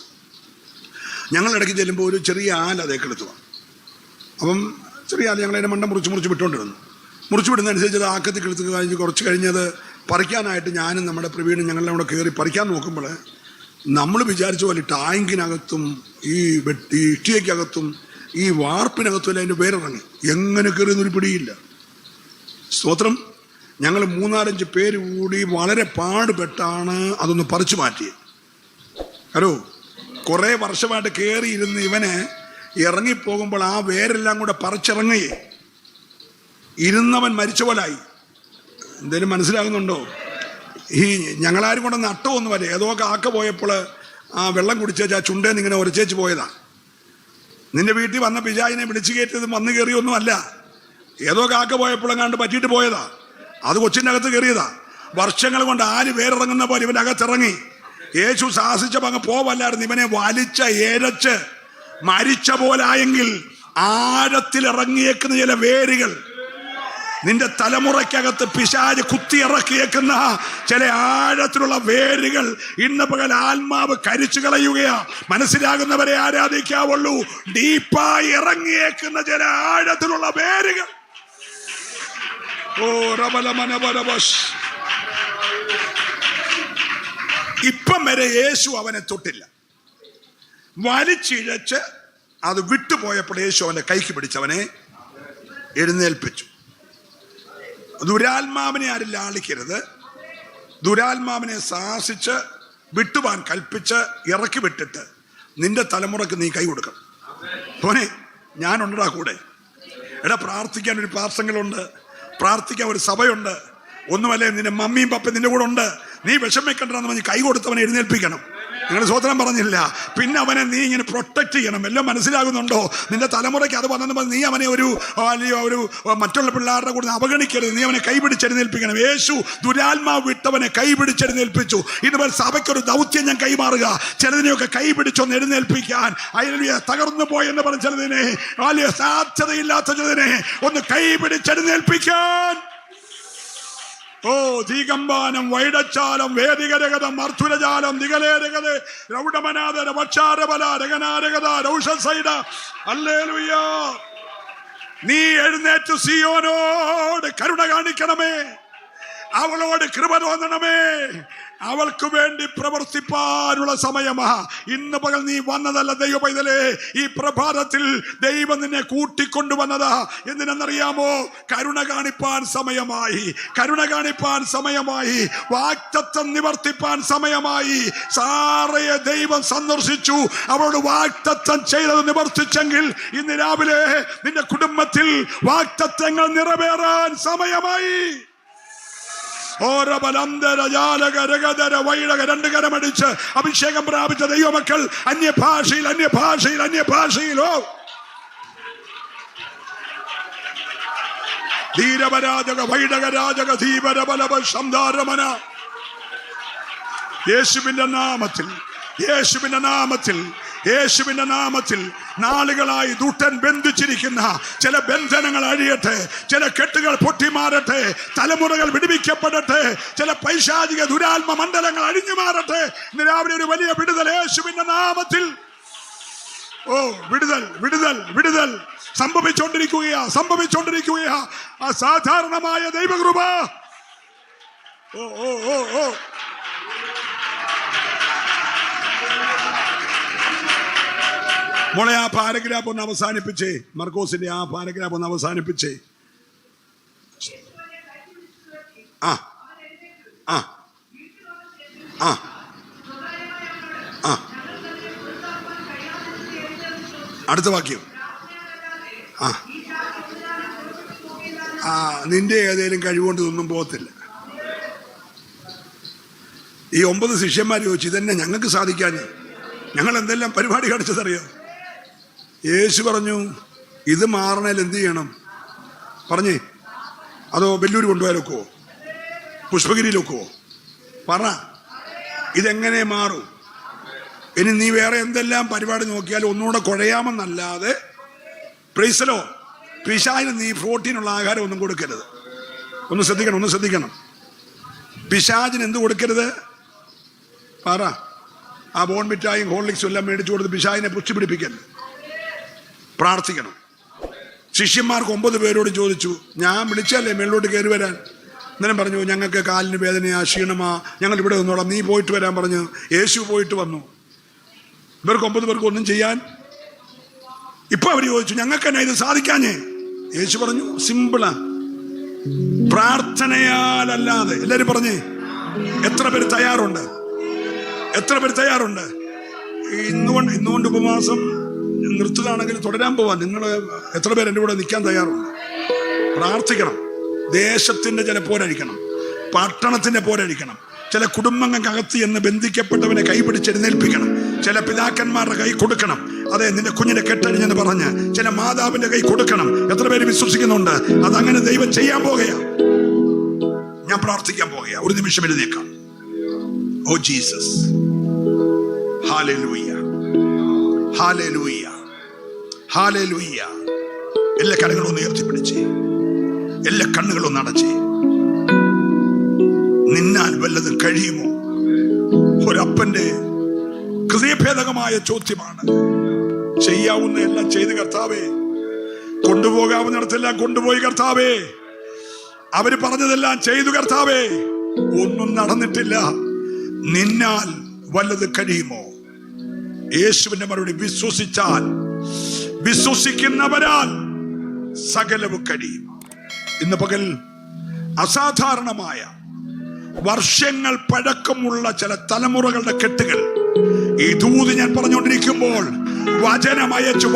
ഞങ്ങളിടയ്ക്ക് ചെല്ലുമ്പോൾ ഒരു ചെറിയ ആല അതേക്കെടുത്തുക. അപ്പം ചെറിയ ആല ഞങ്ങളതിൻ്റെ മണ്ട മുറിച്ച് വിട്ടുകൊണ്ടിരുന്നു. മുറിച്ച് വിടുന്നതനുസരിച്ച് അത് ആക്കത്തിൽ കിടത്ത് കഴിഞ്ഞ് കുറച്ച് കഴിഞ്ഞത് പറിക്കാനായിട്ട് ഞാനും നമ്മുടെ പ്രവീണും ഞങ്ങളെല്ലാം കൂടെ കയറി പറിക്കാൻ നോക്കുമ്പോൾ നമ്മൾ വിചാരിച്ച പോലെ ടാങ്കിനകത്തും ഈ ഇഷ്ടികയ്ക്കകത്തും ഈ വാർപ്പിനകത്തും എല്ലാം അതിൻ്റെ വേരിറങ്ങി. എങ്ങനെ കയറിയെന്നൊരു പിടിയില്ല. സ്തോത്രം. ഞങ്ങൾ 3-4 പേര് കൂടി വളരെ പാടുപെട്ടാണ് അതൊന്ന് പറിച്ചു മാറ്റിയത്. ഹലോ, കുറേ വർഷമായിട്ട് കയറിയിരുന്ന് ഇവന് ഇറങ്ങിപ്പോകുമ്പോൾ ആ വേരെല്ലാം കൂടെ പറിച്ചിറങ്ങി ഇരുന്നവൻ മരിച്ച പോലായി. എന്തേലും മനസ്സിലാകുന്നുണ്ടോ? ഈ ഞങ്ങളാരും കൂടെ നട്ടമൊന്നുമല്ല. ഏതോ കാക്ക പോയപ്പോൾ ആ വെള്ളം കുടിച്ചേച്ച് ആ ചുണ്ടേന്ന് ഇങ്ങനെ ഉരച്ചേച്ച് പോയതാ. നിന്റെ വീട്ടിൽ വന്ന പിജായിനെ വിളിച്ചു കയറ്റിയത് വന്ന് കയറിയൊന്നുമല്ല. ഏതോ കാക്ക പോയപ്പോഴെങ്ങാണ്ട് പറ്റിയിട്ട് പോയതാ. അത് കൊച്ചിൻ്റെ അകത്ത് കയറിയതാ. വർഷങ്ങൾ കൊണ്ട് ആര് വേരിറങ്ങുന്ന പോലെ ഇവൻ്റെ അകത്തിറങ്ങി. യേശു സാഹസിച്ചപ്പോൾ അങ്ങ് പോവല്ലായിരുന്നു. ഇവനെ വലിച്ച ഏരച്ച് മരിച്ച പോലായെങ്കിൽ ആഴത്തിലിറങ്ങിയേക്കുന്ന ചില വേരുകൾ, നിന്റെ തലമുറയ്ക്കകത്ത് പിശാച് കുത്തിയിറക്കിയേക്കുന്ന ചില ആഴത്തിലുള്ള വേരുകൾ ഇന്ന് പകൽ ആത്മാവ് കരിച്ചു കളയുകയാ. മനസ്സിലാകുന്നവരെ ആരാധിക്കാവുള്ളൂ. ഡീപ്പായി ഇറങ്ങിയേക്കുന്ന ചില ആഴത്തിലുള്ള വേരുകൾ. ഇപ്പം വരെ യേശു അവനെ തൊട്ടില്ല. വലിച്ചിഴച്ച് അത് വിട്ടുപോയപ്പോൾ യേശു അവന്റെ കൈക്ക് പിടിച്ചവനെ എഴുന്നേൽപ്പിച്ചു. ദുരാത്മാവിനെ ആരും ലാളിക്കരുത്. ദുരാത്മാവിനെ സാഹസിച്ച് വിട്ടുവാൻ കൽപ്പിച്ച് ഇറക്കി വിട്ടിട്ട് നിന്റെ തലമുറക്ക് നീ കൈ കൊടുക്കണം. പോനെ, ഞാനുണ്ടാ കൂടെ. പ്രാർത്ഥിക്കാൻ ഒരു പാർസങ്ങളുണ്ട്, പ്രാർത്ഥിക്കാൻ ഒരു സഭയുണ്ട്. ഒന്നുമല്ലേ, നിന്റെ മമ്മിയും പപ്പയും നിന്റെ കൂടെ ഉണ്ട്. നീ വിഷമിക്കണ്ടെന്ന് പറഞ്ഞ് കൈ കൊടുത്തവനെ എഴുന്നേൽപ്പിക്കണം. നിങ്ങൾ സ്വതന്ത്രം പറഞ്ഞില്ല. പിന്നെ അവനെ നീ ഇങ്ങനെ പ്രൊട്ടക്ട് ചെയ്യണം. എല്ലാം മനസ്സിലാകുന്നുണ്ടോ? നിന്റെ തലമുറയ്ക്ക് അത് വന്നെന്ന് നീ അവനെ ഒരു മറ്റുള്ള പിള്ളേരുടെ കൂടെ അവഗണിക്കരുത്. നീ അവനെ കൈപിടിച്ചെഴുന്നേൽപ്പിക്കണം. യേശു ദുരാത്മാവ് വിട്ടവനെ കൈപിടിച്ചെഴുന്നേൽപ്പിച്ചു. ഇതുപോലെ സഭയ്ക്കൊരു ദൗത്യം ഞാൻ കൈമാറുക. ചിലതിനെയൊക്കെ കൈപിടിച്ചൊന്ന് എഴുന്നേൽപ്പിക്കാൻ. അതിൽ തകർന്നു പോയെന്ന് പറഞ്ഞ ചിലതിനെ, വലിയ സാധ്യതയില്ലാത്ത ചിലതിനെ ഒന്ന് കൈപിടിച്ചെഴുന്നേൽപ്പിക്കാൻ. ദീകമ്പാനം വൈഡച്ചാലം വേദികരകതം മർത്തുരജാലം ദിഗലേരകത രൗഡമനാദര വക്ഷാരബല രഗനാരകത രൗഷസൈഡ. ഹല്ലേലൂയ. നീ എഴുന്നേറ്റ് സിയോനോട് കരുണ കാണിക്കണമേ, അവളോട് കൃപ തോന്നണമേ. അവൾക്ക് വേണ്ടി പ്രവർത്തിപ്പാനുള്ള സമയമാ. ഇന്ന് പകൽ നീ വന്നതല്ല ദൈവ പൈതലേ. ഈ പ്രഭാതത്തിൽ ദൈവം നിന്നെ കൂട്ടിക്കൊണ്ടുവന്നതാ. എന്തിനെന്നറിയാമോ? കരുണ കാണിപ്പാൻ സമയമായി, കരുണ കാണിപ്പാൻ സമയമായി, വാഗ്ദത്തം നിവർത്തിപ്പാൻ സമയമായി. സാറയെ ദൈവം സന്ദർശിച്ചു. അവളോട് വാഗ്ദത്തം ചെയ്തത് നിവർത്തിച്ചെങ്കിൽ ഇന്ന് രാവിലെ നിന്റെ കുടുംബത്തിൽ വാഗ്ദത്തങ്ങൾ നിറവേറാൻ സമയമായി. രണ്ട് കരമടിച്ച് അഭിഷേകം പ്രാപിച്ച ദൈവമക്കൾ അന്യഭാഷയിലോ ധീരവരാജക വൈഡകരാജക ധീവരബലവ ശംദാരമന. യേശുവിന്റെ നാമത്തിൽ, യേശുവിന്റെ നാമത്തിൽ, യേശുവിന്റെ നാമത്തിൽ നാളുകളായി ദൂതൻ ബന്ധിച്ചിരിക്കുന്ന ചില ബന്ധനങ്ങൾ അഴിയട്ടെ, ചില കെട്ടുകൾ പൊട്ടിമാറട്ടെ, തലമുറകൾ വിടുവിക്കപ്പെടട്ടെ, ചില പൈശാചിക ദുരാത്മ മണ്ഡലങ്ങൾ അഴിഞ്ഞു മാറട്ടെ. ഇന്ന് രാവിലെ ഒരു വലിയ വിടുതൽ യേശുവിന്റെ നാമത്തിൽ. വിടുതൽ വിടുതൽ വിടുതൽ സംഭവിച്ചുകൊണ്ടിരിക്കുകയാ. അസാധാരണമായ ദൈവകൃപ. മോളെ, ആ പാരഗ്രാഫ് ഒന്ന് അവസാനിപ്പിച്ചേ. മർക്കോസിന്റെ ആ പാരഗ്രാഫ് ഒന്ന് അവസാനിപ്പിച്ചേ. ആ ആ ആ ആ അടുത്ത വാക്യം. നിന്റെ ഏതേലും കഴിവുകൊണ്ട് ഇതൊന്നും പോകത്തില്ല. ഈ 9 ശിഷ്യന്മാർ ചോദിച്ചു, ഇതന്നെ ഞങ്ങൾക്ക് സാധിക്കാൻ, ഞങ്ങൾ എന്തെല്ലാം പരിപാടി കാണിച്ചതറിയോ? യേശു പറഞ്ഞു, ഇത് മാറണേൽ എന്ത് ചെയ്യണം പറഞ്ഞേ? അതോ വെല്ലൂർ കൊണ്ടുപോയാലൊക്കുവോ? പുഷ്പഗിരിയിലൊക്കുവോ? പറ, ഇതെങ്ങനെ മാറും? ഇനി നീ വേറെ എന്തെല്ലാം പരിപാടി നോക്കിയാലും ഒന്നുകൂടെ കുഴയാമെന്നല്ലാതെ, പ്രൈസലോ, പിശാചിന് നീ പ്രോട്ടീനുള്ള ആഹാരം ഒന്നും കൊടുക്കരുത്. ഒന്ന് ശ്രദ്ധിക്കണം. പിശാചിന് എന്ത് കൊടുക്കരുത്? പറ. ആ ബോൺമിറ്റായും ഹോർലിക്സും എല്ലാം മേടിച്ചു കൊടുത്ത് പിശാചിനെ പുഷ്ടി പിടിപ്പിക്കരുത്. പ്രാർത്ഥിക്കണം. ശിഷ്യന്മാർക്ക് 9 പേരോട് ചോദിച്ചു, ഞാൻ വിളിച്ചല്ലേ മേളിലോട്ട് കയറി വരാൻ? അന്നേരം പറഞ്ഞു, ഞങ്ങൾക്ക് കാലിന് വേദനയാ, ക്ഷീണമാ, ഞങ്ങൾ ഇവിടെ നിന്നോളാം, നീ പോയിട്ട് വരാൻ പറഞ്ഞു. യേശു പോയിട്ട് വന്നു. ഇവർക്ക് 9 പേർക്ക് ഒന്നും ചെയ്യാൻ. ഇപ്പൊ അവർ ചോദിച്ചു, ഞങ്ങൾക്ക് തന്നെ ഇത് സാധിക്കാഞ്ഞേ? യേശു പറഞ്ഞു, സിമ്പിളാ, പ്രാർത്ഥനയാലല്ലാതെ. എല്ലാരും പറഞ്ഞേ, എത്ര പേര് തയ്യാറുണ്ട്? ഇന്നുകൊണ്ട് ഉപവാസം നിർത്തുകയാണെങ്കിൽ തുടരാൻ പോവാൻ. നിങ്ങൾ എത്ര പേര് എൻ്റെ കൂടെ നിൽക്കാൻ തയ്യാറുണ്ട്? പ്രാർത്ഥിക്കണം. ദേശത്തിന്റെ ചില പോരഴിക്കണം, പട്ടണത്തിന്റെ പോരഴിക്കണം. ചില കുടുംബങ്ങൾക്കകത്ത് എന്ന് ബന്ധിക്കപ്പെട്ടവനെ കൈപിടിച്ചെഴുന്നേൽപ്പിക്കണം. ചില പിതാക്കന്മാരുടെ കൈ കൊടുക്കണം. അതെ, നിന്റെ കുഞ്ഞിനെ കെട്ടഴിഞ്ഞെന്ന് പറഞ്ഞ് ചില മാതാവിന്റെ കൈ കൊടുക്കണം. എത്ര പേര് വിശ്വസിക്കുന്നുണ്ട്? അതങ്ങനെ ദൈവം ചെയ്യാൻ പോകുകയാ. ഞാൻ പ്രാർത്ഥിക്കാൻ പോകുകയാ. ഒരു നിമിഷം എഴുന്നേക്കാം. Oh Jesus, hallelujah, hallelujah, hallelujah. എല്ലാ കരങ്ങളും ഉയർത്തിപ്പിടിച്ച്, എല്ലാ കണ്ണുകളും അടച്ച്. നിന്നാൽ വല്ലതും കഴിയുമോ? ഒരപ്പന്റെ ഹൃദയഭേദകമായ ചോദ്യമാണ്. ചെയ്യാവുന്ന എല്ലാം ചെയ്ത് കർത്താവേ, കൊണ്ടുപോകാവുന്നിടത്തെല്ലാം കൊണ്ടുപോയി കർത്താവേ, അവര് പറഞ്ഞതെല്ലാം ചെയ്തു കർത്താവേ, ഒന്നും നടന്നിട്ടില്ല. നിന്നാൽ വല്ലത് കഴിയുമോ? യേശുവിന്റെ മറുപടി, വിശ്വസിച്ചാൽ, വിശ്വസിക്കുന്നവരാൽ സകലവും കഴിയും. ഇന്ന് പകൽ അസാധാരണമായ വർഷങ്ങൾ പഴക്കമുള്ള ചില തലമുറകളുടെ കെട്ടുകൾ ഈ ദൂത് ഞാൻ പറഞ്ഞുകൊണ്ടിരിക്കുമ്പോൾ വചനമയച്ച്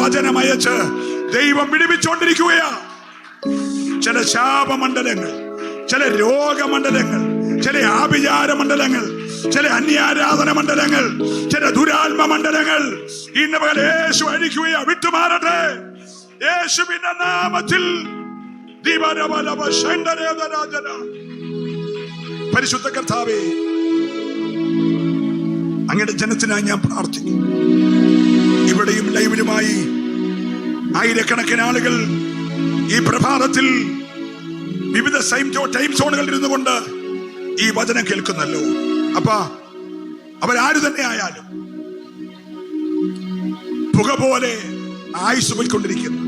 ദൈവം വിടുവിച്ചുകൊണ്ടിരിക്കുകയാ. ചില ശാപമണ്ഡലങ്ങൾ, ചില രോഗമണ്ഡലങ്ങൾ, ചില ആഭിചാര മണ്ഡലങ്ങൾ, ചില അന്യാരാധന മണ്ഡലങ്ങൾ, ചില ദുരാത്മ മണ്ഡലങ്ങൾ ഇന്ന് പകൽ യേശു അഴിക്കുകയാ. വിട്ടുമാറട്ടെ യേശുവിന്റെ നാമത്തിൽ. പരിശുദ്ധ കർത്താവേ, അങ്ങയുടെ ജനത്തിനായി ഞാൻ പ്രാർത്ഥിക്കും. ഇവിടെയും ലൈവിലുമായി ആയിരക്കണക്കിന് ആളുകൾ ഈ പ്രഭാതത്തിൽ വിവിധ ടൈം സോണുകളിൽ ഇരുന്നു കൊണ്ട് ഈ വചനം കേൾക്കുന്നല്ലോ. അപ്പാ, അവരാരു തന്നെ ആയാലും പുക പോലെ ആയുസ് പോയിക്കൊണ്ടിരിക്കുന്ന,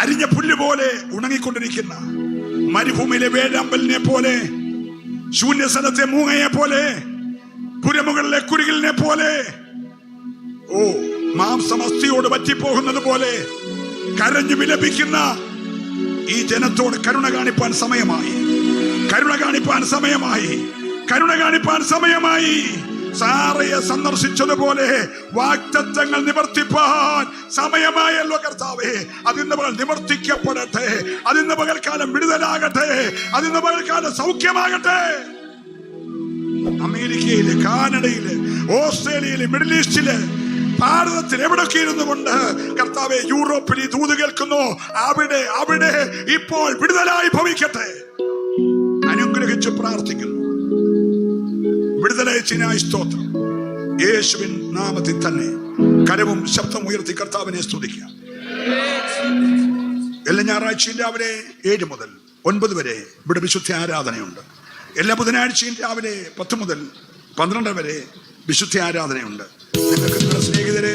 അരിഞ്ഞ പുല്ല് പോലെ ഉണങ്ങിക്കൊണ്ടിരിക്കുന്ന, മരുഭൂമിയിലെ വേഴാമ്പലിനെ പോലെ, ശൂന്യസ്ഥലത്തെ മൂങ്ങയെ പോലെ, പുരമുകളിലെ കുരുകിലിനെ പോലെ, ഓ മാംസമസ്ഥിയോട് പറ്റിപ്പോകുന്നത് പോലെ കരഞ്ഞു വിലപിക്കുന്ന ഈ ജനത്തോട് കരുണ കാണിപ്പാൻ സമയമായി. സാറയെ സന്ദർശിച്ചതുപോലെ വാഗ്ദത്തങ്ങൾ നിവർത്തിപ്പാൻ സമയമായല്ലോ കർത്താവേ. അതിന്ന് പകൽ നിവർത്തിക്കപ്പെടട്ടെ. അതിന്ന് പകൽക്കാലം വിടുതലാകട്ടെ. അതിന്ന് പകൽക്കാലം സൗഖ്യമാകട്ടെ. അമേരിക്കയില്, കാനഡയില്, ഓസ്ട്രേലിയയില്, മിഡിൽ ഈസ്റ്റില്, ഭാരതത്തിൽ എവിടൊക്കെ ഇരുന്നു കൊണ്ട് കർത്താവെ, യൂറോപ്പിൽ ഈ ദൂത് കേൾക്കുന്നു. അവിടെ ഇപ്പോൾ വിടുതലായി ഭവിക്കട്ടെ. അനുഗ്രഹിച്ച് പ്രാർത്ഥിക്കുന്നു. വിടുതലയച്ചിനായി സ്തോത്രം. യേശുവിൻ നാമത്തിൽ തന്നെ കരവും ശബ്ദം ഉയർത്തി കർത്താവിനെ സ്തുതിക്കുക. എല്ലാ ഞായറാഴ്ചയും രാവിലെ 7 മുതൽ 9 വരെ ഇവിടെ വിശുദ്ധ ആരാധനയുണ്ട്. എല്ലാ ബുധനാഴ്ചയും രാവിലെ 10 മുതൽ 12 വരെ വിശുദ്ധ ആരാധനയുണ്ട്. നിങ്ങൾക്ക് നിങ്ങളുടെ സ്നേഹിതരെ,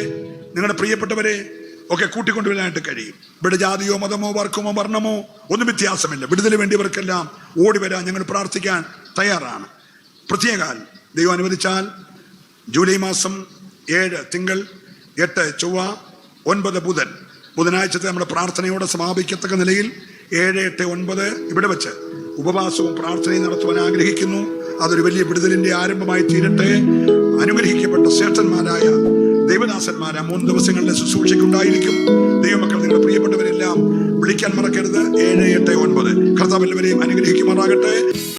നിങ്ങളുടെ പ്രിയപ്പെട്ടവരെ ഒക്കെ കൂട്ടിക്കൊണ്ടുവരാനായിട്ട് കഴിയും. ഇവിടെ ജാതിയോ മതമോ വർഗമോ വർണ്ണമോ ഒന്നും വ്യത്യാസമില്ല. വിടുതൽ വേണ്ടിയവർക്കെല്ലാം ഓടി വരാൻ ഞങ്ങൾ പ്രാർത്ഥിക്കാൻ തയ്യാറാണ്. പ്രത്യേകാൽ ദൈവം അനുവദിച്ചാൽ ജൂലൈ മാസം 7 തിങ്കൾ, 8 ചൊവ്വ, 9 ബുധനാഴ്ചത്തെ നമ്മുടെ പ്രാർത്ഥനയോടെ സമാപിക്കത്തക്ക നിലയിൽ 7, 8, 9 ഇവിടെ വെച്ച് ഉപവാസവും പ്രാർത്ഥനയും നടത്തുവാൻ ആഗ്രഹിക്കുന്നു. അതൊരു വലിയ വിടുതലിന്റെ ആരംഭമായി തീരട്ടെ. അനുഗ്രഹിക്കപ്പെട്ട ശ്രേഷ്ഠന്മാരായ ദൈവദാസന്മാരാ 3 ദിവസങ്ങളിലെ ശുശ്രൂഷയ്ക്കുണ്ടായിരിക്കും. ദൈവമക്കൾ, നിങ്ങളുടെ പ്രിയപ്പെട്ടവരെല്ലാം വിളിക്കാൻ മറക്കരുത്. 7, 8, 9. കർത്താവ് എല്ലാവരെയും അനുഗ്രഹിക്കുമാറാകട്ടെ.